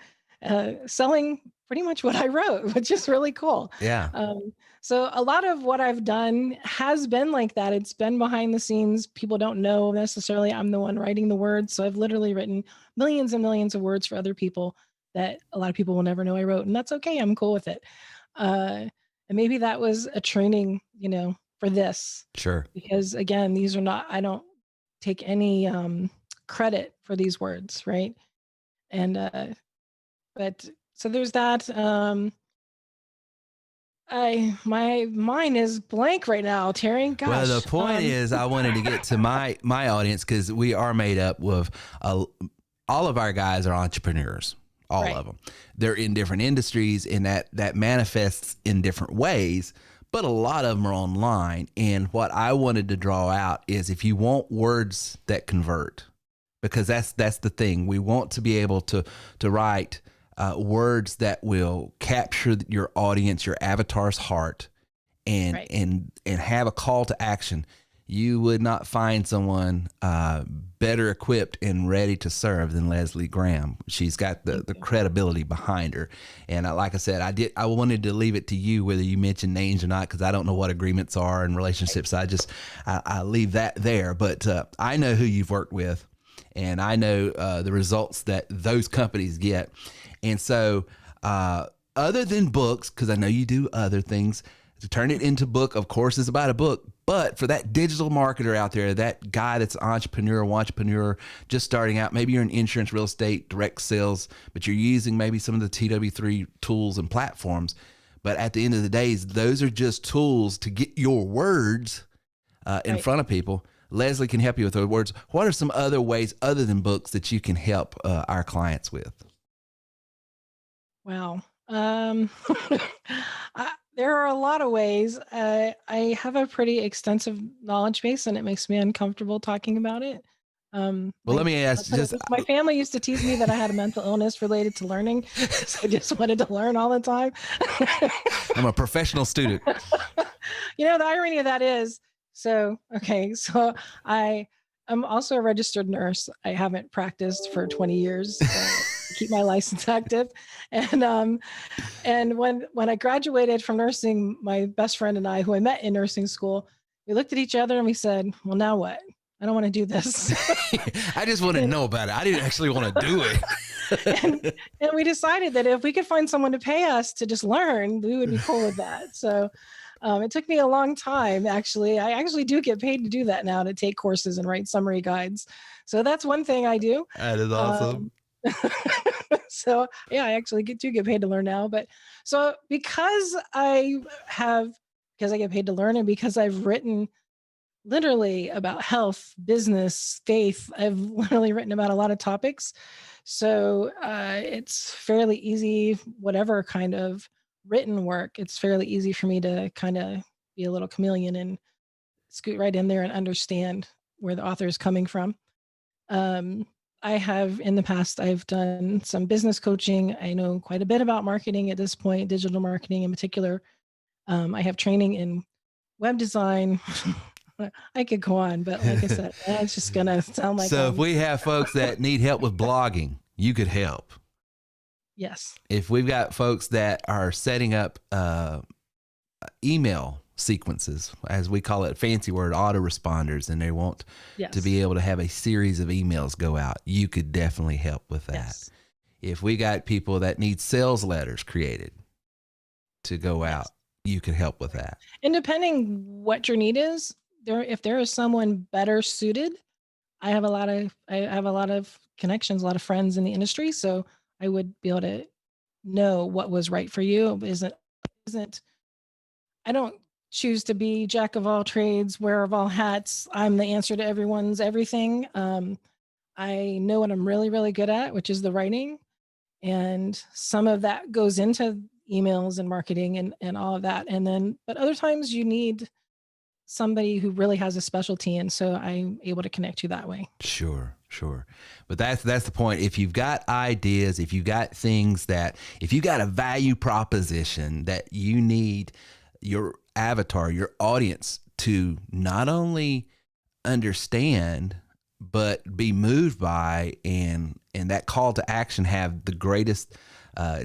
selling pretty much what I wrote, which is really cool. Yeah. So a lot of what I've done has been like that. It's been behind the scenes. People don't know necessarily I'm the one writing the words. So I've literally written millions and millions of words for other people that a lot of people will never know I wrote. And that's okay. I'm cool with it. And maybe that was a training, for this. Sure. Because again, these are not, I don't take any credit for these words. Right. And, but so there's that. My mind is blank right now, Terry. Gosh. Well, the point is I wanted to get to my audience because we are made up with all of our guys are entrepreneurs. All of them. They're in different industries and that manifests in different ways, but a lot of them are online. And what I wanted to draw out is if you want words that convert, because that's the thing. We want to be able to write words that will capture your audience, your avatar's heart, and Right. and have a call to action. You would not find someone better equipped and ready to serve than Leslie Graham. She's got the credibility behind her. And like I said, I wanted to leave it to you whether you mention names or not, because I don't know what agreements are in relationships. I leave that there. But I know who you've worked with, and I know the results that those companies get. And so other than books, because I know you do other things, to turn it into book, of course, is about a book. But for that digital marketer out there, that guy that's an entrepreneur, just starting out, maybe you're in insurance, real estate, direct sales, but you're using maybe some of the TW3 tools and platforms. But at the end of the day, those are just tools to get your words in front of people. Leslie can help you with those words. What are some other ways other than books that you can help our clients with? Wow. There are a lot of ways. I have a pretty extensive knowledge base, and it makes me uncomfortable talking about it. Well, let me ask you, my family used to tease me that I had a mental illness related to learning. So I just wanted to learn all the time. I'm a professional student. The irony of that is, so I'm also a registered nurse. I haven't practiced for 20 years. To keep my license active. And when I graduated from nursing, my best friend and I, who I met in nursing school, we looked at each other and we said, well, now what? I don't want to do this. I just want to know about it. I didn't actually want to do it. and we decided that if we could find someone to pay us to just learn, we would be cool with that. So it took me a long time, actually. I actually do get paid to do that now, to take courses and write summary guides. So that's one thing I do. That is awesome. So yeah, I actually get paid to learn now. But so because I get paid to learn, and because I've written literally about health, business, faith, I've literally written about a lot of topics. So it's fairly easy, whatever kind of written work, it's fairly easy for me to kind of be a little chameleon and scoot right in there and understand where the author is coming from. I have in the past, I've done some business coaching. I know quite a bit about marketing at this point, digital marketing in particular. I have training in web design. I could go on, but like I said, it's just going to sound like. So if we have folks that need help with blogging, you could help. Yes. If we've got folks that are setting up email sequences, as we call it, fancy word, autoresponders, and they want to be able to have a series of emails go out, you could definitely help with that. Yes. If we got people that need sales letters created to go out, you could help with that. And depending what your need is, if there is someone better suited, I have a lot of connections, a lot of friends in the industry, so I would be able to know what was right for you. I don't choose to be jack of all trades, wearer of all hats. I'm the answer to everyone's everything. I know what I'm really, really good at, which is the writing. And some of that goes into emails and marketing and all of that. But other times you need somebody who really has a specialty. And so I'm able to connect you that way. Sure. But that's the point. If you've got ideas, if you've got if you got a value proposition that you need your avatar, your audience to not only understand, but be moved by, and that call to action have the greatest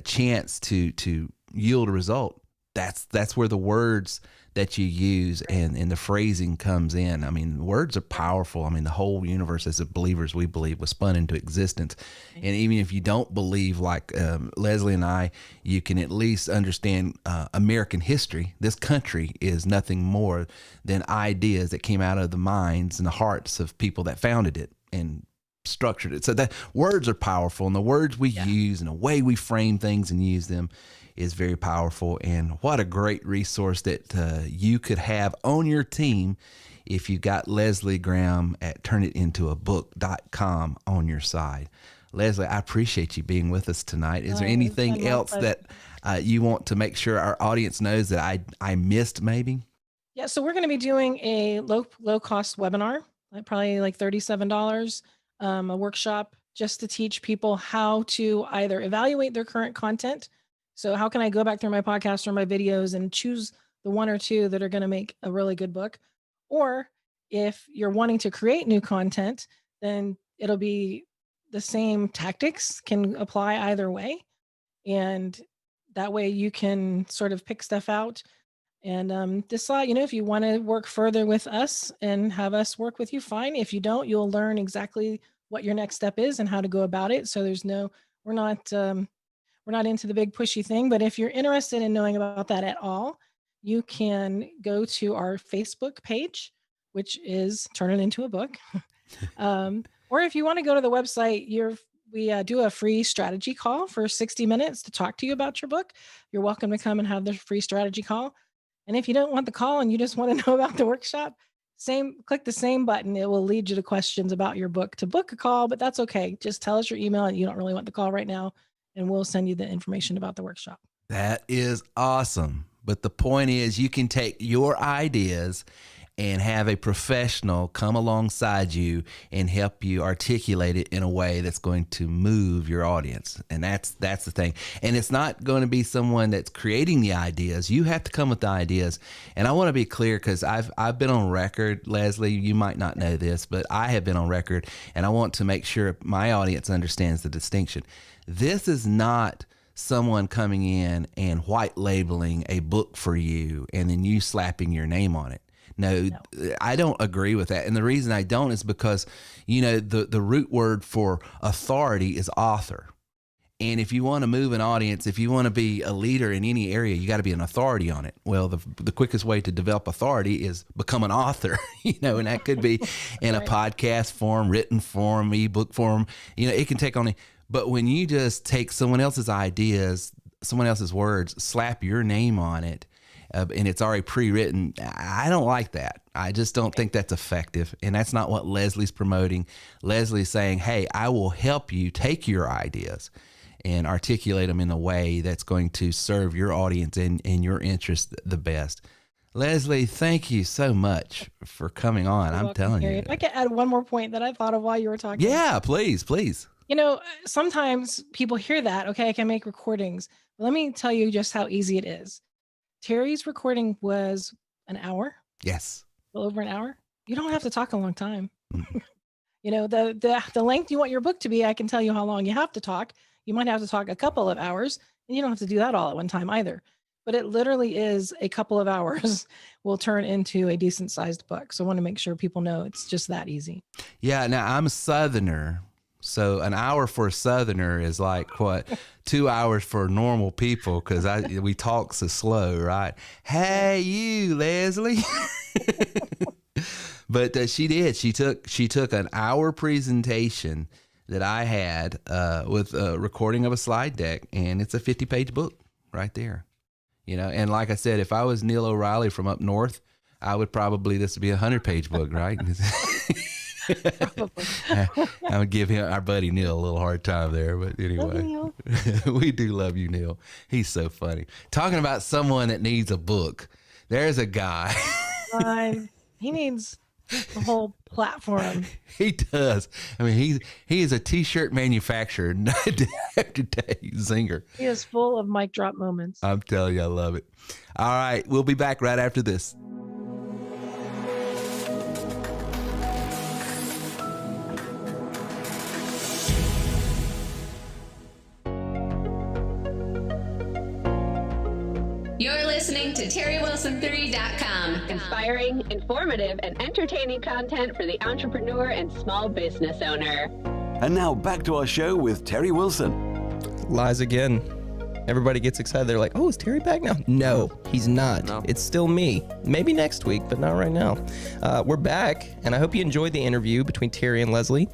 chance to yield a result, that's where the words that you use and the phrasing comes in. I mean, words are powerful. I mean, the whole universe as believers, we believe, was spun into existence. And even if you don't believe like Leslie and I, you can at least understand American history. This country is nothing more than ideas that came out of the minds and the hearts of people that founded it and structured it. So that words are powerful, and the words we use and the way we frame things and use them is very powerful. And what a great resource that you could have on your team if you got Leslie Graham at turnitintoabook.com on your side. Leslie, I appreciate you being with us tonight. Is there anything else that you want to make sure our audience knows that I missed maybe? Yeah, so we're going to be doing a low cost webinar, probably like $37. a workshop just to teach people how to either evaluate their current content. So how can I go back through my podcast or my videos and choose the one or two that are going to make a really good book? Or if you're wanting to create new content, then it'll be the same tactics can apply either way. And that way you can sort of pick stuff out and decide, if you want to work further with us and have us work with you, fine. If you don't, you'll learn exactly what your next step is and how to go about it. So we're not into the big pushy thing, but if you're interested in knowing about that at all, you can go to our Facebook page, which is Turn It Into a Book. Or if you want to go to the website, we do a free strategy call for 60 minutes to talk to you about your book. You're welcome to come and have the free strategy call. And if you don't want the call and you just want to know about the workshop, click the same button. It will lead you to questions about your book to book a call, but that's okay. Just tell us your email and you don't really want the call right now, and we'll send you the information about the workshop. That is awesome. But the point is, you can take your ideas and have a professional come alongside you and help you articulate it in a way that's going to move your audience. And that's the thing. And it's not going to be someone that's creating the ideas. You have to come with the ideas. And I want to be clear, because I've been on record, Leslie, you might not know this, but I have been on record, and I want to make sure my audience understands the distinction. This is not someone coming in and white labeling a book for you and then you slapping your name on it. No, I don't agree with that. And the reason I don't is because, the root word for authority is author. And if you want to move an audience, if you want to be a leader in any area, you got to be an authority on it. Well, the quickest way to develop authority is become an author, and that could be in a podcast form, written form, ebook form. It can take on but when you just take someone else's ideas, someone else's words, slap your name on it, and it's already pre-written, I don't like that. I just don't think that's effective. And that's not what Leslie's promoting. Leslie's saying, hey, I will help you take your ideas and articulate them in a way that's going to serve your audience and your interest the best. Leslie, thank you so much for coming on. You're I'm welcome, telling Harry. you. If I could add one more point that I thought of while you were talking. Yeah, please. Sometimes people hear that, okay, I can make recordings. Let me tell you just how easy it is. Terry's recording was an hour. Yes. A little over an hour. You don't have to talk a long time. The length you want your book to be, I can tell you how long you have to talk. You might have to talk a couple of hours, and you don't have to do that all at one time either. But it literally is a couple of hours will turn into a decent sized book. So I want to make sure people know it's just that easy. Yeah. Now, I'm a Southerner. So an hour for a Southerner is like what 2 hours for normal people, because we talk so slow, right? Hey, you, Leslie. But she did. She took an hour presentation that I had with a recording of a slide deck, and it's a 50-page book right there. And like I said, if I was Neil O'Reilly from up north, I would probably this would be a 100-page book, right? I would give our buddy Neil a little hard time there, but anyway, we do love you, Neil. He's so funny. Talking about someone that needs a book, there's a guy. He needs the whole platform. He does. I mean, he is a t-shirt manufacturer, day after day, zinger. He is full of mic drop moments. I'm telling you, I love it. All right, we'll be back right after this. You're listening to TerryWilson3.com. Inspiring, informative, and entertaining content for the entrepreneur and small business owner. And now back to our show with Terry Wilson. Lies again. Everybody gets excited. They're like, oh, is Terry back now? No, he's not. No. It's still me. Maybe next week, but not right now. We're back, and I hope you enjoyed the interview between Terry and Leslie.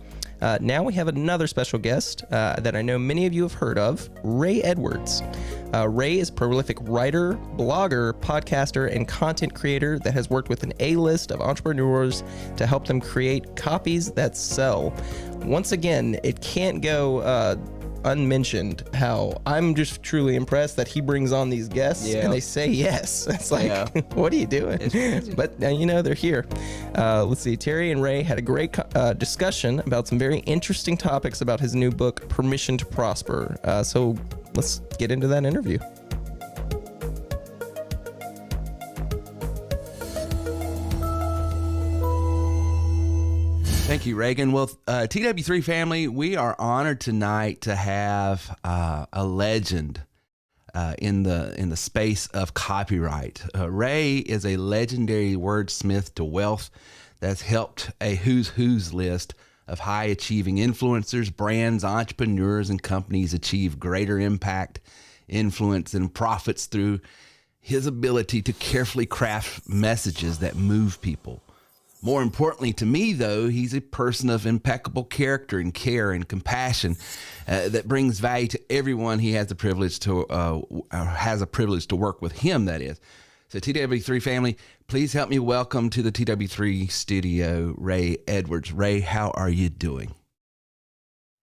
Now we have another special guest that I know many of you have heard of, Ray Edwards. Ray is a prolific writer, blogger, podcaster, and content creator that has worked with an A-list of entrepreneurs to help them create copies that sell. Once again, it can't go unmentioned how I'm just truly impressed that he brings on these guests and they say yes. It's like, what are you doing? But they're here. Let's see. Terry and Ray had a great discussion about some very interesting topics about his new book, Permission to Prosper. So let's get into that interview. Thank you, Reagan. Well, TW3 family, we are honored tonight to have a legend in the space of copyright. Ray is a legendary wordsmith to wealth that's helped a who's list of high-achieving influencers, brands, entrepreneurs, and companies achieve greater impact, influence, and profits through his ability to carefully craft messages that move people. More importantly to me, though, he's a person of impeccable character and care and compassion that brings value to everyone he has the privilege to work with him, that is. So TW3 family, please help me welcome to the TW3 studio, Ray Edwards. Ray, how are you doing?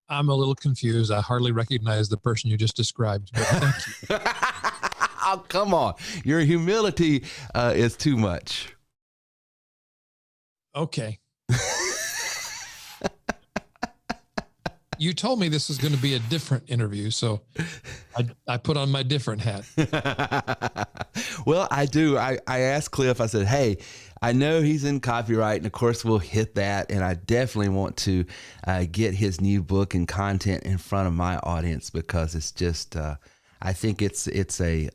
I'm a little confused. I hardly recognize the person you just described, but thank you. Oh, come on. Your humility is too much. Okay. You told me this was going to be a different interview, so I put on my different hat. Well, I do. I asked Cliff, I said, hey, I know he's in copyright, and of course we'll hit that, and I definitely want to get his new book and content in front of my audience because it's just, I think it's a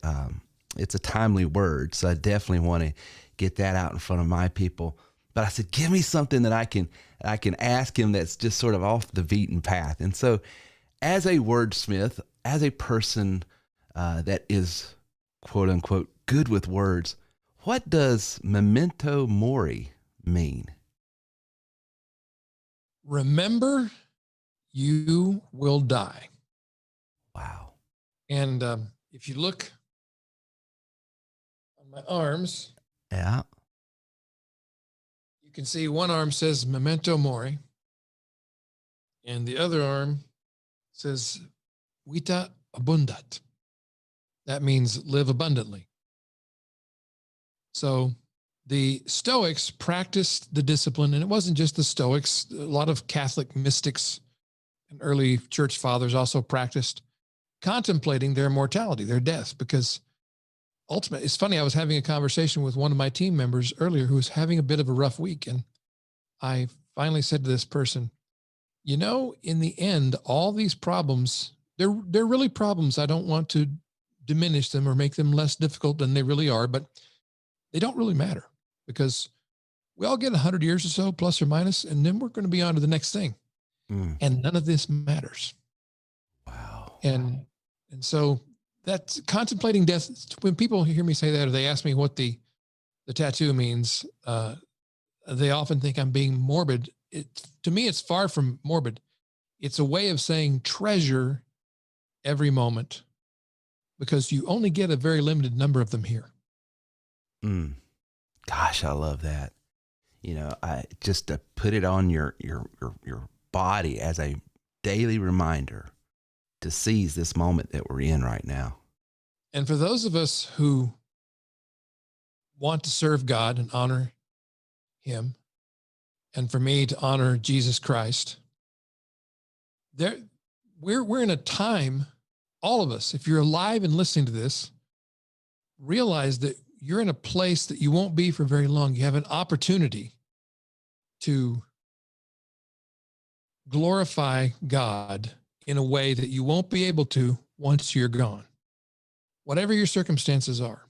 timely word, so I definitely want to get that out in front of my people. But I said, give me something that I can ask him that's just sort of off the beaten path. And so as a wordsmith, as a person that is, quote unquote, good with words, what does memento mori mean? Remember, you will die. Wow. And if you look on my arms. Yeah. You can see one arm says memento mori, and the other arm says vita abundat. That means live abundantly. So the Stoics practiced the discipline, and it wasn't just the Stoics. A lot of Catholic mystics and early church fathers also practiced contemplating their mortality, their death, because ultimately, it's funny, I was having a conversation with one of my team members earlier who was having a bit of a rough week. And I finally said to this person, in the end, all these problems, they're really problems. I don't want to diminish them or make them less difficult than they really are, but they don't really matter because we all get 100 years or so, plus or minus, and then we're going to be on to the next thing. And none of this matters. Wow. And so that's contemplating death. When people hear me say that, or they ask me what the tattoo means, they often think I'm being morbid. To me, it's far from morbid. It's a way of saying treasure every moment because you only get a very limited number of them here. Gosh, I love that. I just to put it on your body as a daily reminder to seize this moment that we're in right now. And for those of us who want to serve God and honor him, and for me to honor Jesus Christ, we're in a time, all of us, if you're alive and listening to this, realize that you're in a place that you won't be for very long. You have an opportunity to glorify God in a way that you won't be able to once you're gone. Whatever your circumstances are,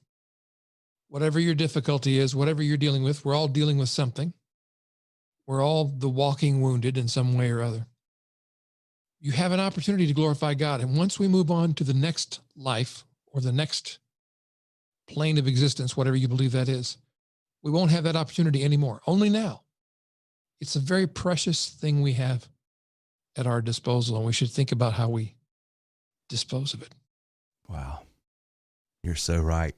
whatever your difficulty is, whatever you're dealing with, we're all dealing with something. We're all the walking wounded in some way or other. You have an opportunity to glorify God. And once we move on to the next life or the next plane of existence, whatever you believe that is, we won't have that opportunity anymore. Only now. It's a very precious thing we have at our disposal, and we should think about how we dispose of it. Wow. You're so right.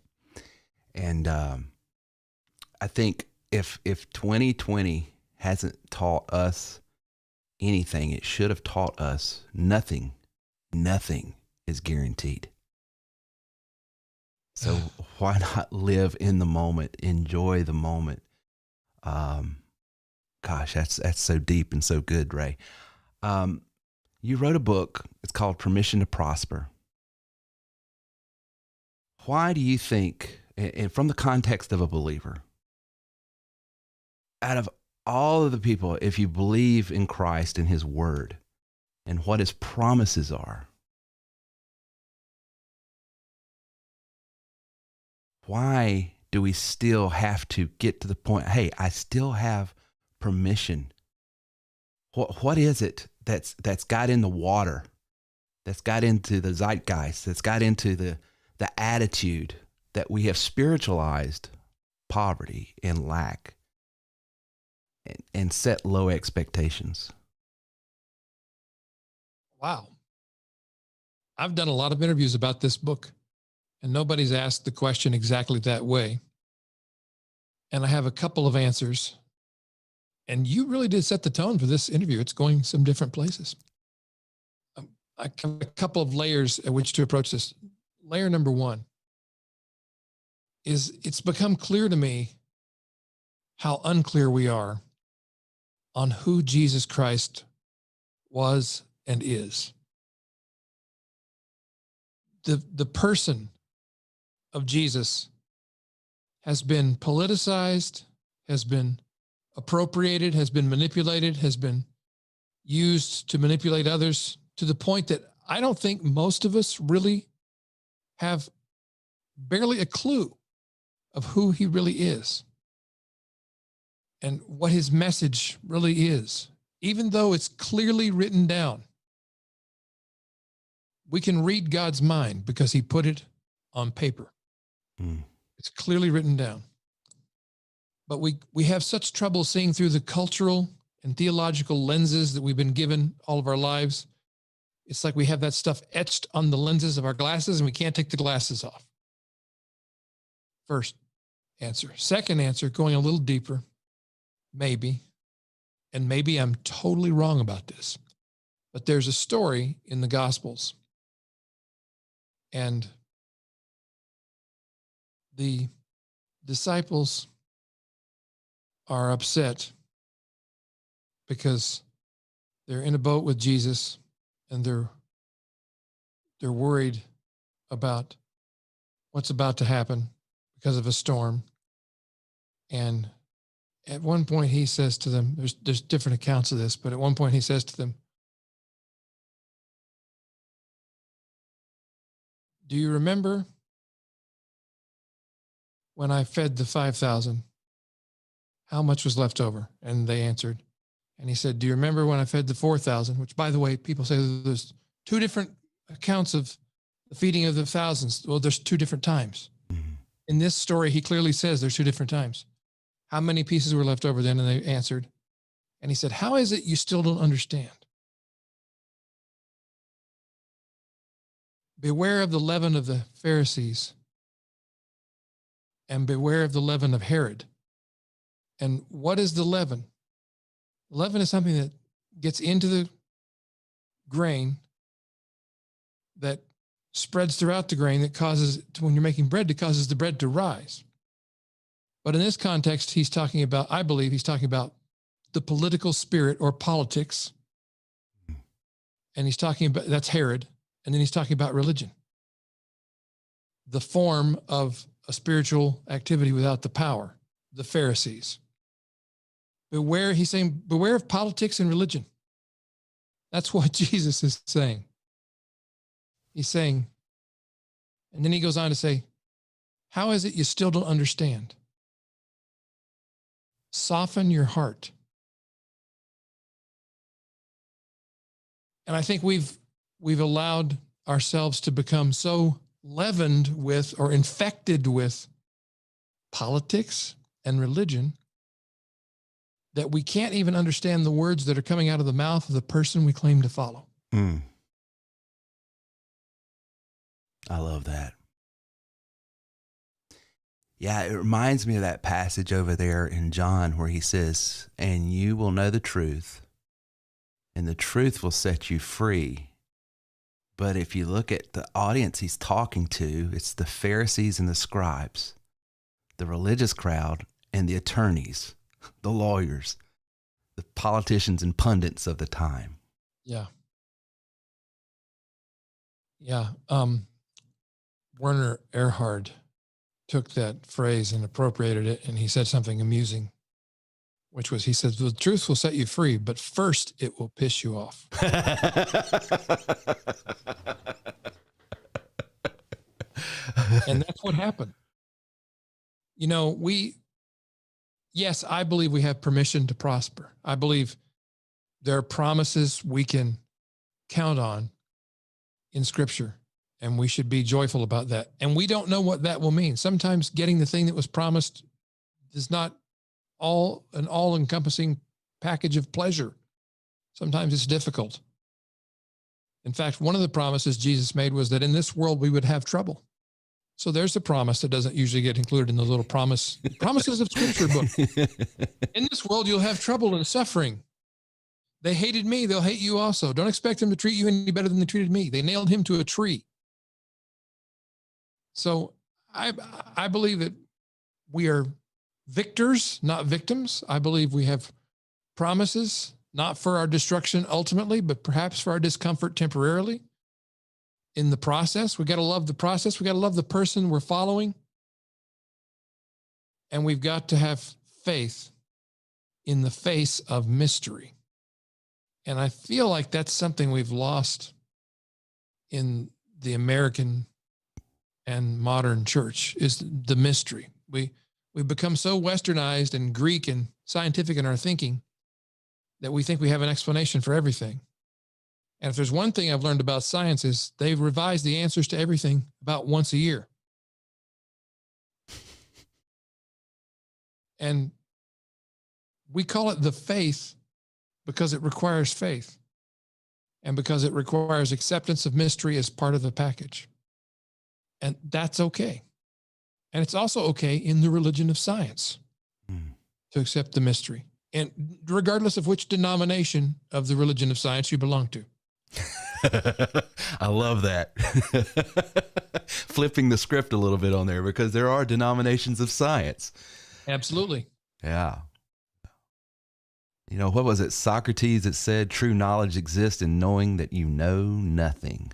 And I think if 2020 hasn't taught us anything, it should have taught us nothing nothing is guaranteed. So why not live in the moment, enjoy the moment? Gosh, that's so deep and so good, Ray. You wrote a book. It's called Permission to Prosper. Why do you think, and from the context of a believer, out of all of the people, if you believe in Christ and his word and what his promises are, why do we still have to get to the point, hey, I still have permission? What is it that's got in the water, that's got into the zeitgeist, that's got into the attitude that we have spiritualized poverty and lack and set low expectations? Wow. I've done a lot of interviews about this book, and nobody's asked the question exactly that way. And I have a couple of answers. And you really did set the tone for this interview. It's going some different places. I have a couple of layers at which to approach this. Layer number one is it's become clear to me how unclear we are on who Jesus Christ was and is. The person of Jesus has been politicized, has been appropriated, has been manipulated, has been used to manipulate others to the point that I don't think most of us really have barely a clue of who he really is and what his message really is. Even though it's clearly written down, we can read God's mind because he put it on paper. It's clearly written down. But we have such trouble seeing through the cultural and theological lenses that we've been given all of our lives. It's like we have that stuff etched on the lenses of our glasses and we can't take the glasses off. First answer. Second answer, going a little deeper, maybe, and maybe I'm totally wrong about this, but there's a story in the Gospels, and the disciples are upset because they're in a boat with Jesus and they're worried about what's about to happen because of a storm. And at one point he says to them, there's different accounts of this, but at one point he says to them, "Do you remember when I fed the 5,000, how much was left over?" And they answered. And he said, "Do you remember when I fed the 4,000? Which, by the way, people say there's two different accounts of the feeding of the thousands. Well, there's two different times. In this story, he clearly says there's two different times. How many pieces were left over then? And they answered. And he said, "How is it you still don't understand? Beware of the leaven of the Pharisees and beware of the leaven of Herod." And what is the leaven? Leaven is something that gets into the grain, that spreads throughout the grain, that causes, when you're making bread, it causes the bread to rise. But in this context, he's talking about, I believe he's talking about the political spirit or politics. And he's talking about, that's Herod. And then he's talking about religion, the form of a spiritual activity without the power, the Pharisees. Beware, he's saying, beware of politics and religion. That's what Jesus is saying. He's saying, and then he goes on to say, how is it you still don't understand? Soften your heart. And I think we've allowed ourselves to become so leavened with or infected with politics and religion that we can't even understand the words that are coming out of the mouth of the person we claim to follow. I love that. Yeah, it reminds me of that passage over there in John where he says, "And you will know the truth, and the truth will set you free." But if you look at the audience he's talking to, it's the Pharisees and the scribes, the religious crowd and the attorneys, the lawyers, the politicians and pundits of the time. Yeah. Yeah. Werner Erhard took that phrase and appropriated it, and he said something amusing, which was, he says, the truth will set you free, but first it will piss you off. And that's what happened. You know, yes, I believe we have permission to prosper. I believe there are promises we can count on in Scripture, and we should be joyful about that. And we don't know what that will mean. Sometimes getting the thing that was promised is not an all-encompassing package of pleasure. Sometimes it's difficult. In fact, one of the promises Jesus made was that in this world we would have trouble. So there's a promise that doesn't usually get included in the little promises of Scripture book. In this world, you'll have trouble and suffering. They hated me. They'll hate you also. Don't expect them to treat you any better than they treated me. They nailed him to a tree. So I believe that we are victors, not victims. I believe we have promises, not for our destruction ultimately, but perhaps for our discomfort temporarily. In the process, we got to love the process. We got to love the person we're following. And we've got to have faith in the face of mystery. And I feel like that's something we've lost in the American and modern church, is the mystery. We've become so westernized and Greek and scientific in our thinking that we think we have an explanation for everything. And if there's one thing I've learned about science, is they've revised the answers to everything about once a year. And we call it the faith because it requires faith and because it requires acceptance of mystery as part of the package. And that's okay. And it's also okay in the religion of science to accept the mystery, and regardless of which denomination of the religion of science you belong to. I love that. Flipping the script a little bit on there, because there are denominations of science. Absolutely. Yeah. You know, what was it? Socrates that said true knowledge exists in knowing that you know nothing.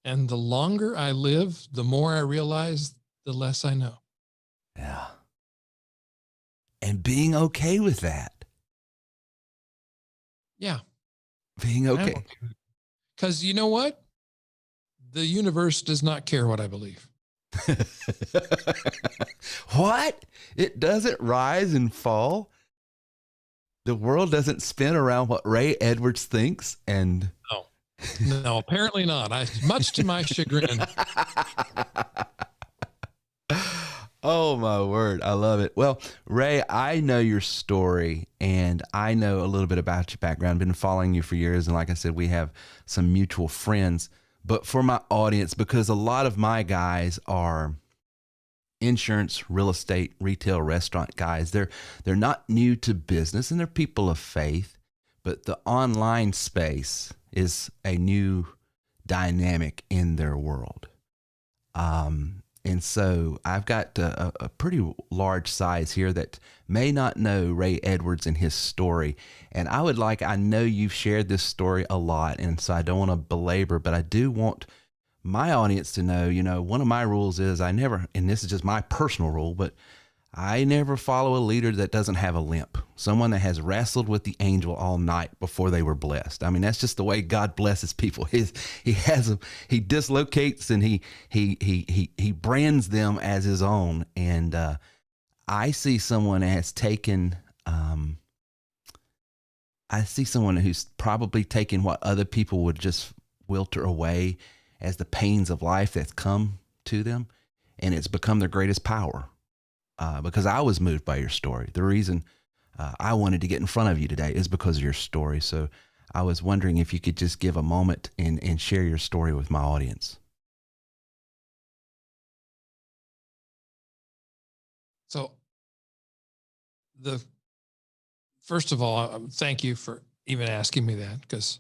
And the longer I live, the more I realize the less I know. Yeah. And being okay with that. Yeah. Being okay. Because you know what? The universe does not care what I believe. What? It doesn't rise and fall? The world doesn't spin around what Ray Edwards thinks? And No, apparently not. Much to my chagrin. Oh, my word. I love it. Well, Ray, I know your story, and I know a little bit about your background. I've been following you for years. And like I said, we have some mutual friends. But for my audience, because a lot of my guys are insurance, real estate, retail, restaurant guys, they're not new to business, and they're people of faith. But the online space is a new dynamic in their world. And so I've got a pretty large size here that may not know Ray Edwards and his story. And I know you've shared this story a lot, and so I don't want to belabor, but I do want my audience to know, one of my rules is I never, and this is just my personal rule, but I never follow a leader that doesn't have a limp, someone that has wrestled with the angel all night before they were blessed. I mean, that's just the way God blesses people. He has them, he dislocates, and he brands them as his own. And I see someone that has taken, I see someone who's probably taken what other people would just wilter away as the pains of life that's come to them, and it's become their greatest power. Because I was moved by your story. The reason I wanted to get in front of you today is because of your story. So I was wondering if you could just give a moment and share your story with my audience. So first of all, thank you for even asking me that, because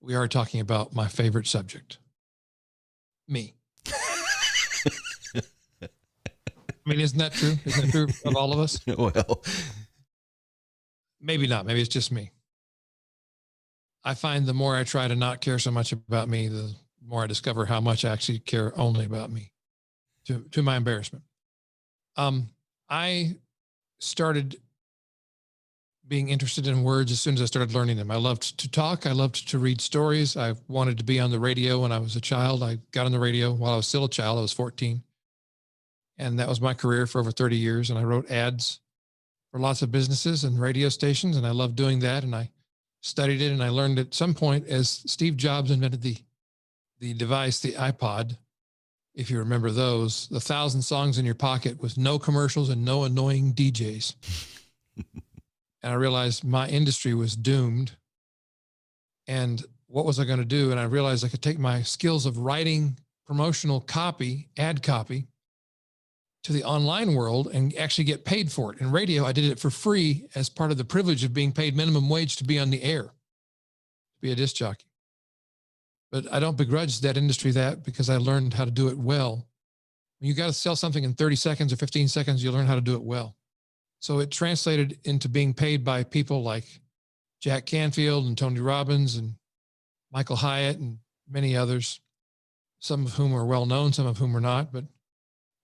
we are talking about my favorite subject. me. I mean, isn't that true? Isn't that true of all of us? Well, maybe not. Maybe it's just me. I find the more I try to not care so much about me, the more I discover how much I actually care only about me, to my embarrassment. I started being interested in words as soon as I started learning them. I loved to talk. I loved to read stories. I wanted to be on the radio when I was a child. I got on the radio while I was still a child. I was 14. And that was my career for over 30 years. And I wrote ads for lots of businesses and radio stations. And I loved doing that. And I studied it. And I learned at some point, as Steve Jobs invented the device, the iPod, if you remember those, the 1,000 songs in your pocket with no commercials and no annoying DJs. And I realized my industry was doomed. And what was I going to do? And I realized I could take my skills of writing promotional copy, ad copy, to the online world and actually get paid for it. In radio, I did it for free as part of the privilege of being paid minimum wage to be on the air, to be a disc jockey. But I don't begrudge that industry that, because I learned how to do it well. When you got to sell something in 30 seconds or 15 seconds, you learn how to do it well. So it translated into being paid by people like Jack Canfield and Tony Robbins and Michael Hyatt and many others, some of whom are well known, some of whom are not. But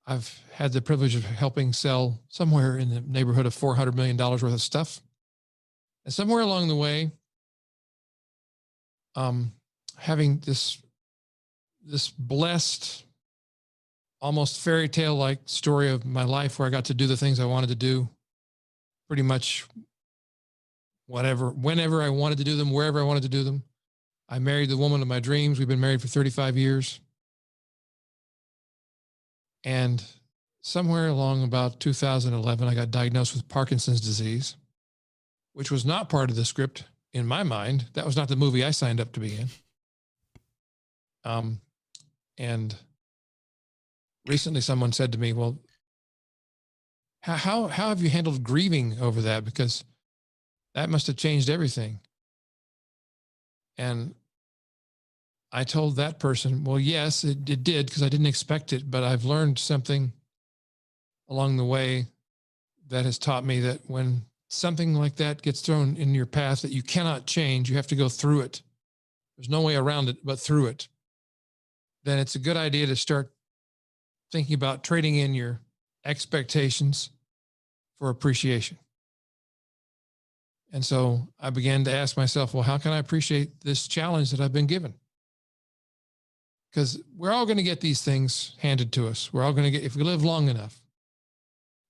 I've had the privilege of helping sell somewhere in the neighborhood of $400 million worth of stuff. And somewhere along the way, having this blessed, almost fairy tale like story of my life where I got to do the things I wanted to do, pretty much whenever I wanted to do them, wherever I wanted to do them. I married the woman of my dreams. We've been married for 35 years. And somewhere along about 2011, I got diagnosed with Parkinson's disease, which was not part of the script in my mind. That was not the movie I signed up to be in. And recently someone said to me, well, how have you handled grieving over that? Because that must have changed everything. And I told that person, well, yes, it did, because I didn't expect it, but I've learned something along the way that has taught me that when something like that gets thrown in your path that you cannot change, you have to go through it. There's no way around it but through it. Then it's a good idea to start thinking about trading in your expectations for appreciation. And so I began to ask myself, well, how can I appreciate this challenge that I've been given? Because we're all going to get these things handed to us. We're all going to get, if we live long enough,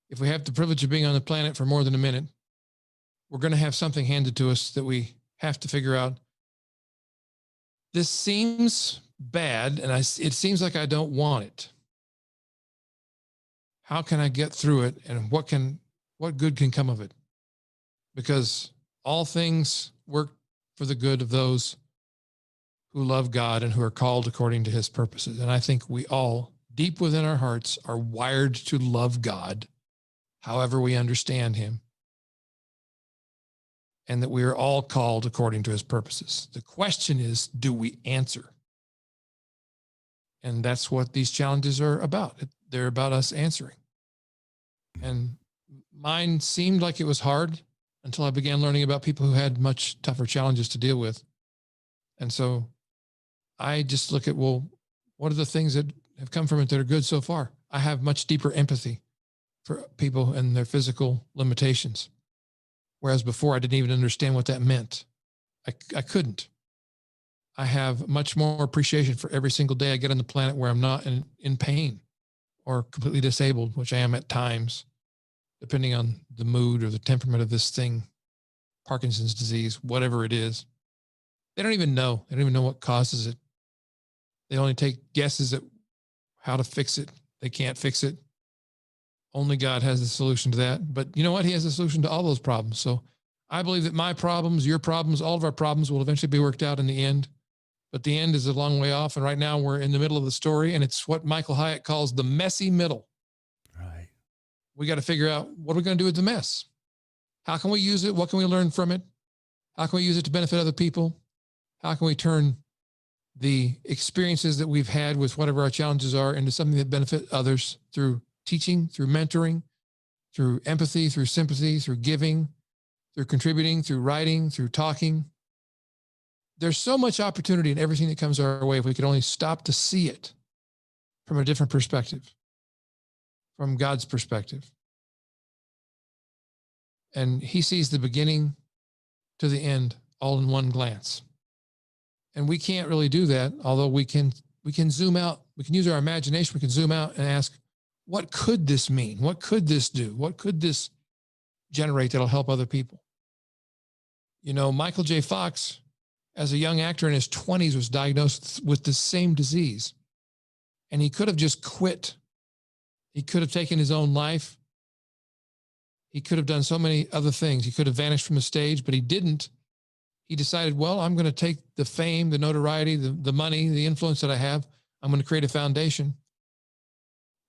if we have the privilege of being on the planet for more than a minute, we're going to have something handed to us that we have to figure out. This seems bad, and it seems like I don't want it. How can I get through it, and what good can come of it? Because all things work for the good of those who love God and who are called according to his purposes. And I think we all, deep within our hearts, are wired to love God, however we understand him, and that we are all called according to his purposes. The question is, do we answer? And that's what these challenges are about. They're about us answering. And mine seemed like it was hard until I began learning about people who had much tougher challenges to deal with. And so I just look at, well, what are the things that have come from it that are good so far? I have much deeper empathy for people and their physical limitations. Whereas before I didn't even understand what that meant. I couldn't. I have much more appreciation for every single day I get on the planet where I'm not in pain or completely disabled, which I am at times, depending on the mood or the temperament of this thing, Parkinson's disease, whatever it is. They don't even know. They don't even know what causes it. They only take guesses at how to fix it. They can't fix it. Only God has the solution to that. But you know what? He has the solution to all those problems. So I believe that my problems, your problems, all of our problems will eventually be worked out in the end. But the end is a long way off. And right now we're in the middle of the story, and it's what Michael Hyatt calls the messy middle. Right. We got to figure out what we're going to do with the mess. How can we use it? What can we learn from it? How can we use it to benefit other people? How can we turn the experiences that we've had with whatever our challenges are into something that benefit others through teaching, through mentoring, through empathy, through sympathy, through giving, through contributing, through writing, through talking. There's so much opportunity in everything that comes our way if we could only stop to see it from a different perspective, from God's perspective. And he sees the beginning to the end all in one glance. And we can't really do that, although we can zoom out. We can use our imagination. We can zoom out and ask, what could this mean? What could this do? What could this generate that'll help other people? You know, Michael J. Fox, as a young actor in his 20s, was diagnosed with the same disease. And he could have just quit. He could have taken his own life. He could have done so many other things. He could have vanished from the stage, but he didn't. He decided, well, I'm going to take the fame, the notoriety, the money, the influence that I have. I'm going to create a foundation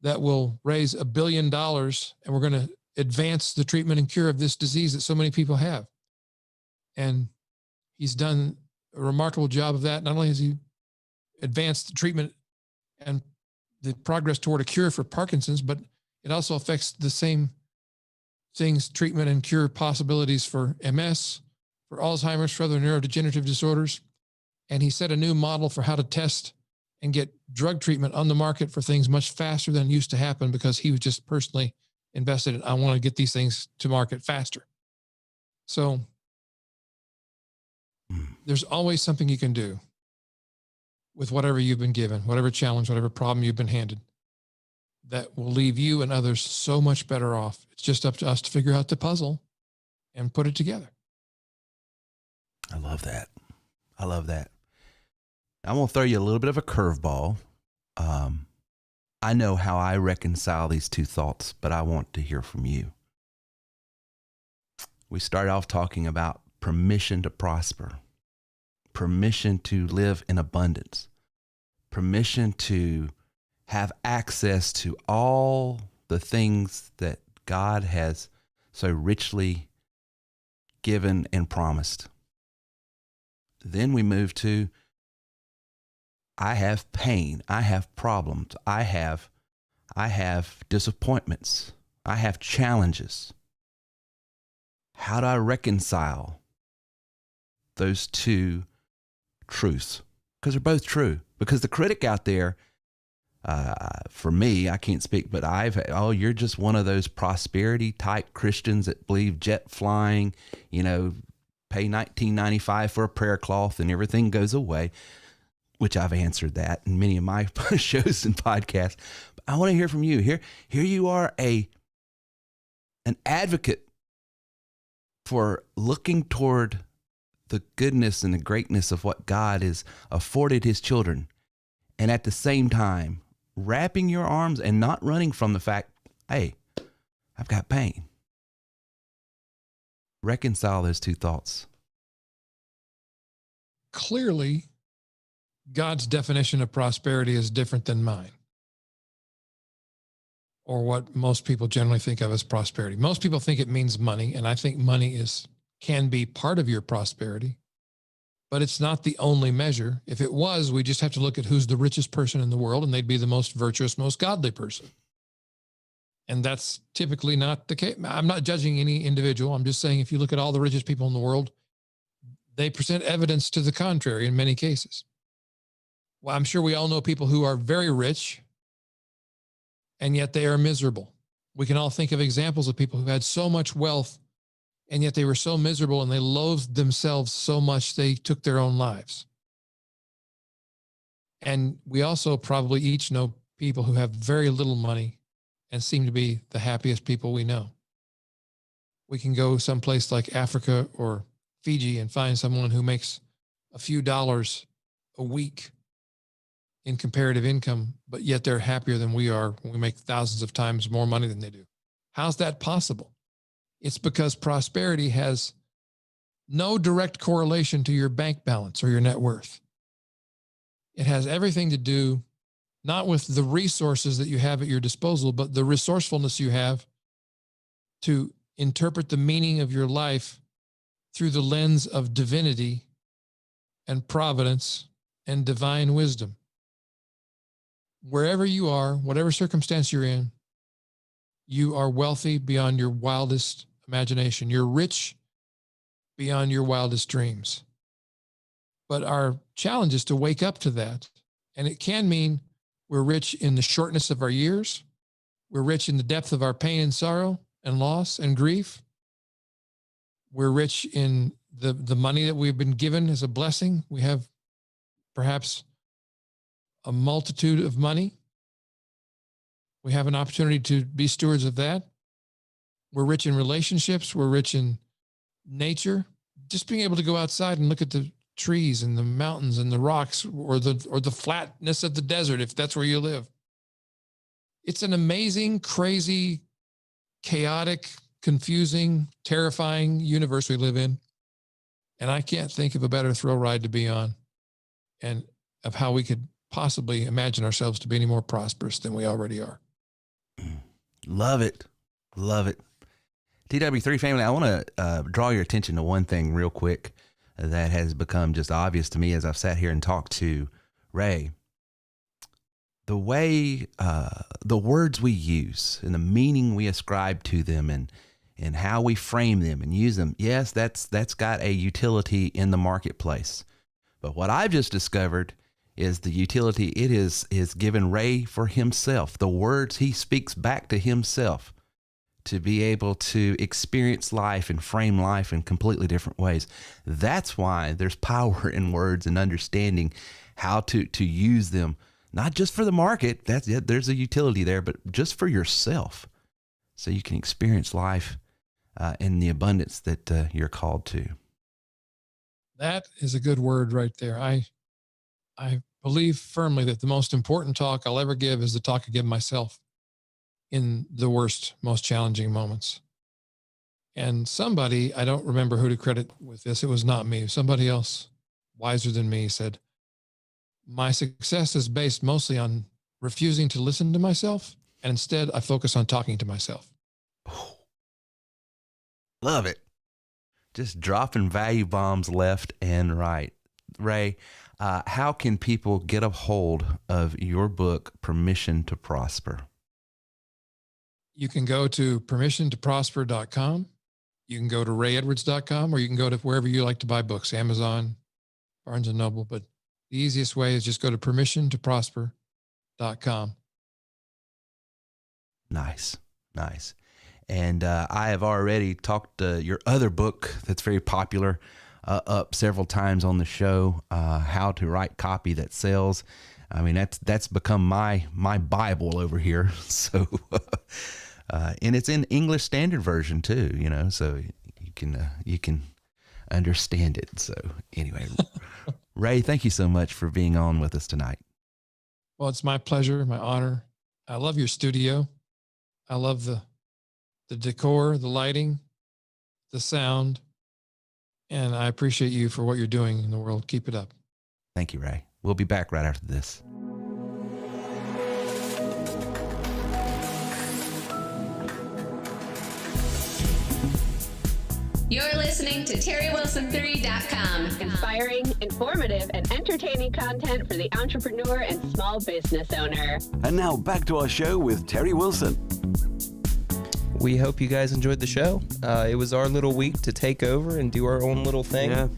that will raise $1 billion, and we're going to advance the treatment and cure of this disease that so many people have. And he's done a remarkable job of that. Not only has he advanced the treatment and the progress toward a cure for Parkinson's, but it also affects the same things, treatment and cure possibilities for MS, for Alzheimer's, for other neurodegenerative disorders. And he set a new model for how to test and get drug treatment on the market for things much faster than used to happen, because he was just personally invested in, I want to get these things to market faster. So there's always something you can do with whatever you've been given, whatever challenge, whatever problem you've been handed, that will leave you and others so much better off. It's just up to us to figure out the puzzle and put it together. I love that. I love that. I want to throw you a little bit of a curveball. I know how I reconcile these two thoughts, but I want to hear from you. We started off talking about permission to prosper, permission to live in abundance, permission to have access to all the things that God has so richly given and promised. Then we move to, I have pain, I have problems, I have disappointments, I have challenges. How do I reconcile those two truths? Because they're both true. Because the critic out there, for me, I can't speak, but you're just one of those prosperity type Christians that believe jet flying, pay $19.95 for a prayer cloth and everything goes away, which I've answered that in many of my shows and podcasts. But I want to hear from you. Here you are, an advocate for looking toward the goodness and the greatness of what God has afforded his children, and at the same time wrapping your arms and not running from the fact, hey, I've got pain. Reconcile those two thoughts. Clearly, God's definition of prosperity is different than mine, or what most people generally think of as prosperity. Most people think it means money, and I think money can be part of your prosperity, but it's not the only measure. If it was, we just have to look at who's the richest person in the world, and they'd be the most virtuous, most godly person. And that's typically not the case. I'm not judging any individual. I'm just saying, if you look at all the richest people in the world, they present evidence to the contrary in many cases. Well, I'm sure we all know people who are very rich, and yet they are miserable. We can all think of examples of people who had so much wealth, and yet they were so miserable and they loathed themselves so much they took their own lives. And we also probably each know people who have very little money and seem to be the happiest people we know. We can go someplace like Africa or Fiji and find someone who makes a few dollars a week in comparative income, but yet they're happier than we are when we make thousands of times more money than they do. How's that possible? It's because prosperity has no direct correlation to your bank balance or your net worth. It has everything to do not with the resources that you have at your disposal, but the resourcefulness you have to interpret the meaning of your life through the lens of divinity and providence and divine wisdom. Wherever you are, whatever circumstance you're in, you are wealthy beyond your wildest imagination. You're rich beyond your wildest dreams. But our challenge is to wake up to that. And it can mean we're rich in the shortness of our years. We're rich in the depth of our pain and sorrow and loss and grief. We're rich in the money that we've been given as a blessing. We have perhaps a multitude of money. We have an opportunity to be stewards of that. We're rich in relationships. We're rich in nature. Just being able to go outside and look at the trees and the mountains and the rocks or the flatness of the desert, if that's where you live. It's an amazing, crazy, chaotic, confusing, terrifying universe we live in. And I can't think of a better thrill ride to be on, and of how we could possibly imagine ourselves to be any more prosperous than we already are. Love it. Love it. TW3 family, I want to draw your attention to one thing real quick that has become just obvious to me as I've sat here and talked to Ray. The way, the words we use and the meaning we ascribe to them and how we frame them and use them, yes, that's got a utility in the marketplace. But what I've just discovered is the utility it is given Ray for himself, the words he speaks back to himself to be able to experience life and frame life in completely different ways. That's why there's power in words and understanding how to use them, not just for the market, there's a utility there, but just for yourself, so you can experience life in the abundance that you're called to. That is a good word right there. I believe firmly that the most important talk I'll ever give is the talk I give myself in the worst, most challenging moments. And somebody, I don't remember who to credit with this, it was not me, somebody else wiser than me said, my success is based mostly on refusing to listen to myself, and instead I focus on talking to myself. Love it. Just dropping value bombs left and right. Ray, how can people get a hold of your book, Permission to Prosper? You can go to permissiontoprosper.com. You can go to rayedwards.com, or you can go to wherever you like to buy books, Amazon, Barnes & Noble. But the easiest way is just go to permissiontoprosper.com. Nice, nice. And I have already talked your other book that's very popular up several times on the show, How to Write Copy That Sells. I mean, that's become my Bible over here. So, and it's in English Standard Version too, so you can understand it. So anyway, Ray, thank you so much for being on with us tonight. Well, it's my pleasure, my honor. I love your studio. I love the decor, the lighting, the sound, and I appreciate you for what you're doing in the world. Keep it up. Thank you, Ray. We'll be back right after this. You're listening to TerryWilson3.com. Inspiring, informative, and entertaining content for the entrepreneur and small business owner. And now back to our show with Terry Wilson. We hope you guys enjoyed the show. It was our little week to take over and do our own little thing. Yeah.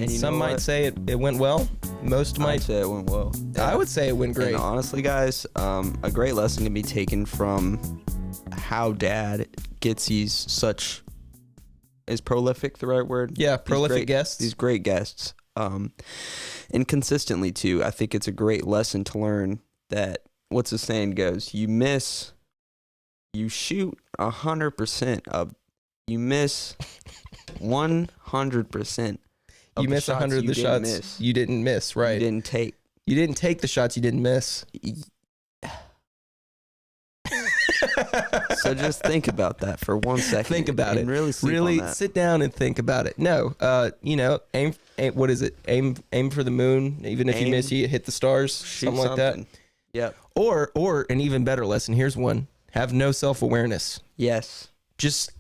Some might say it went well. Most might say it went well. Yeah. I would say it went great. And honestly, guys, a great lesson can be taken from how Dad gets these such... Is prolific the right word? Yeah, prolific guests. These great guests. And consistently, too. I think it's a great lesson to learn that, what's the saying goes, you shoot 100% of, you miss 100%. You miss 100 of the shots you didn't miss, right? You didn't take. You didn't take the shots you didn't miss. So just think about that for 1 second. Think about it. Really sit down and think about it. No, aim. What is it? Aim for the moon. Even if you miss, you hit the stars. Something like that. Yep. Or an even better lesson. Here's one: have no self-awareness. Yes. just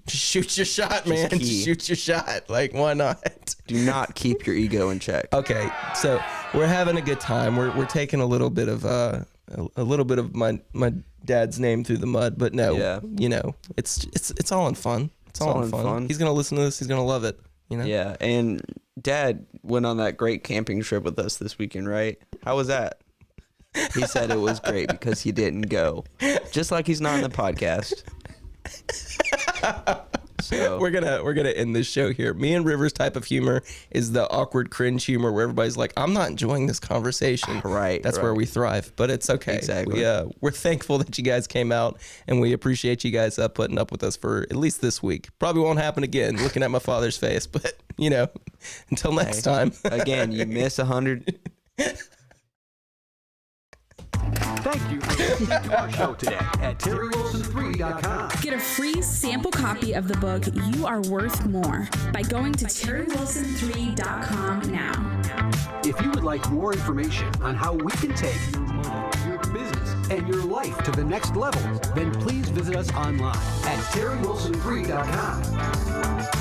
shoot your shot, man. Just shoot your shot. Like, why not? Do not keep your ego in check. Okay, so we're having a good time. We're taking a little bit of my dad's name through the mud, but no, you know, it's all in fun. It's all in fun. He's gonna listen to this. He's gonna love it. You know. Yeah, and Dad went on that great camping trip with us this weekend, right? How was that? He said it was great because he didn't go, just like he's not on the podcast. So we're gonna end this show here. Me and Rivers' type of humor is the awkward cringe humor where everybody's like, "I'm not enjoying this conversation." Right. That's where we thrive. But it's okay. Exactly. We're thankful that you guys came out, and we appreciate you guys putting up with us for at least this week. Probably won't happen again. Looking at my father's face, but you know, until next time. Again, you miss 100. Thank you for listening to our show today at TerryWilson3.com. Get a free sample copy of the book You Are Worth More by going to TerryWilson3.com now. If you would like more information on how we can take your money, your business, and your life to the next level, then please visit us online at TerryWilson3.com.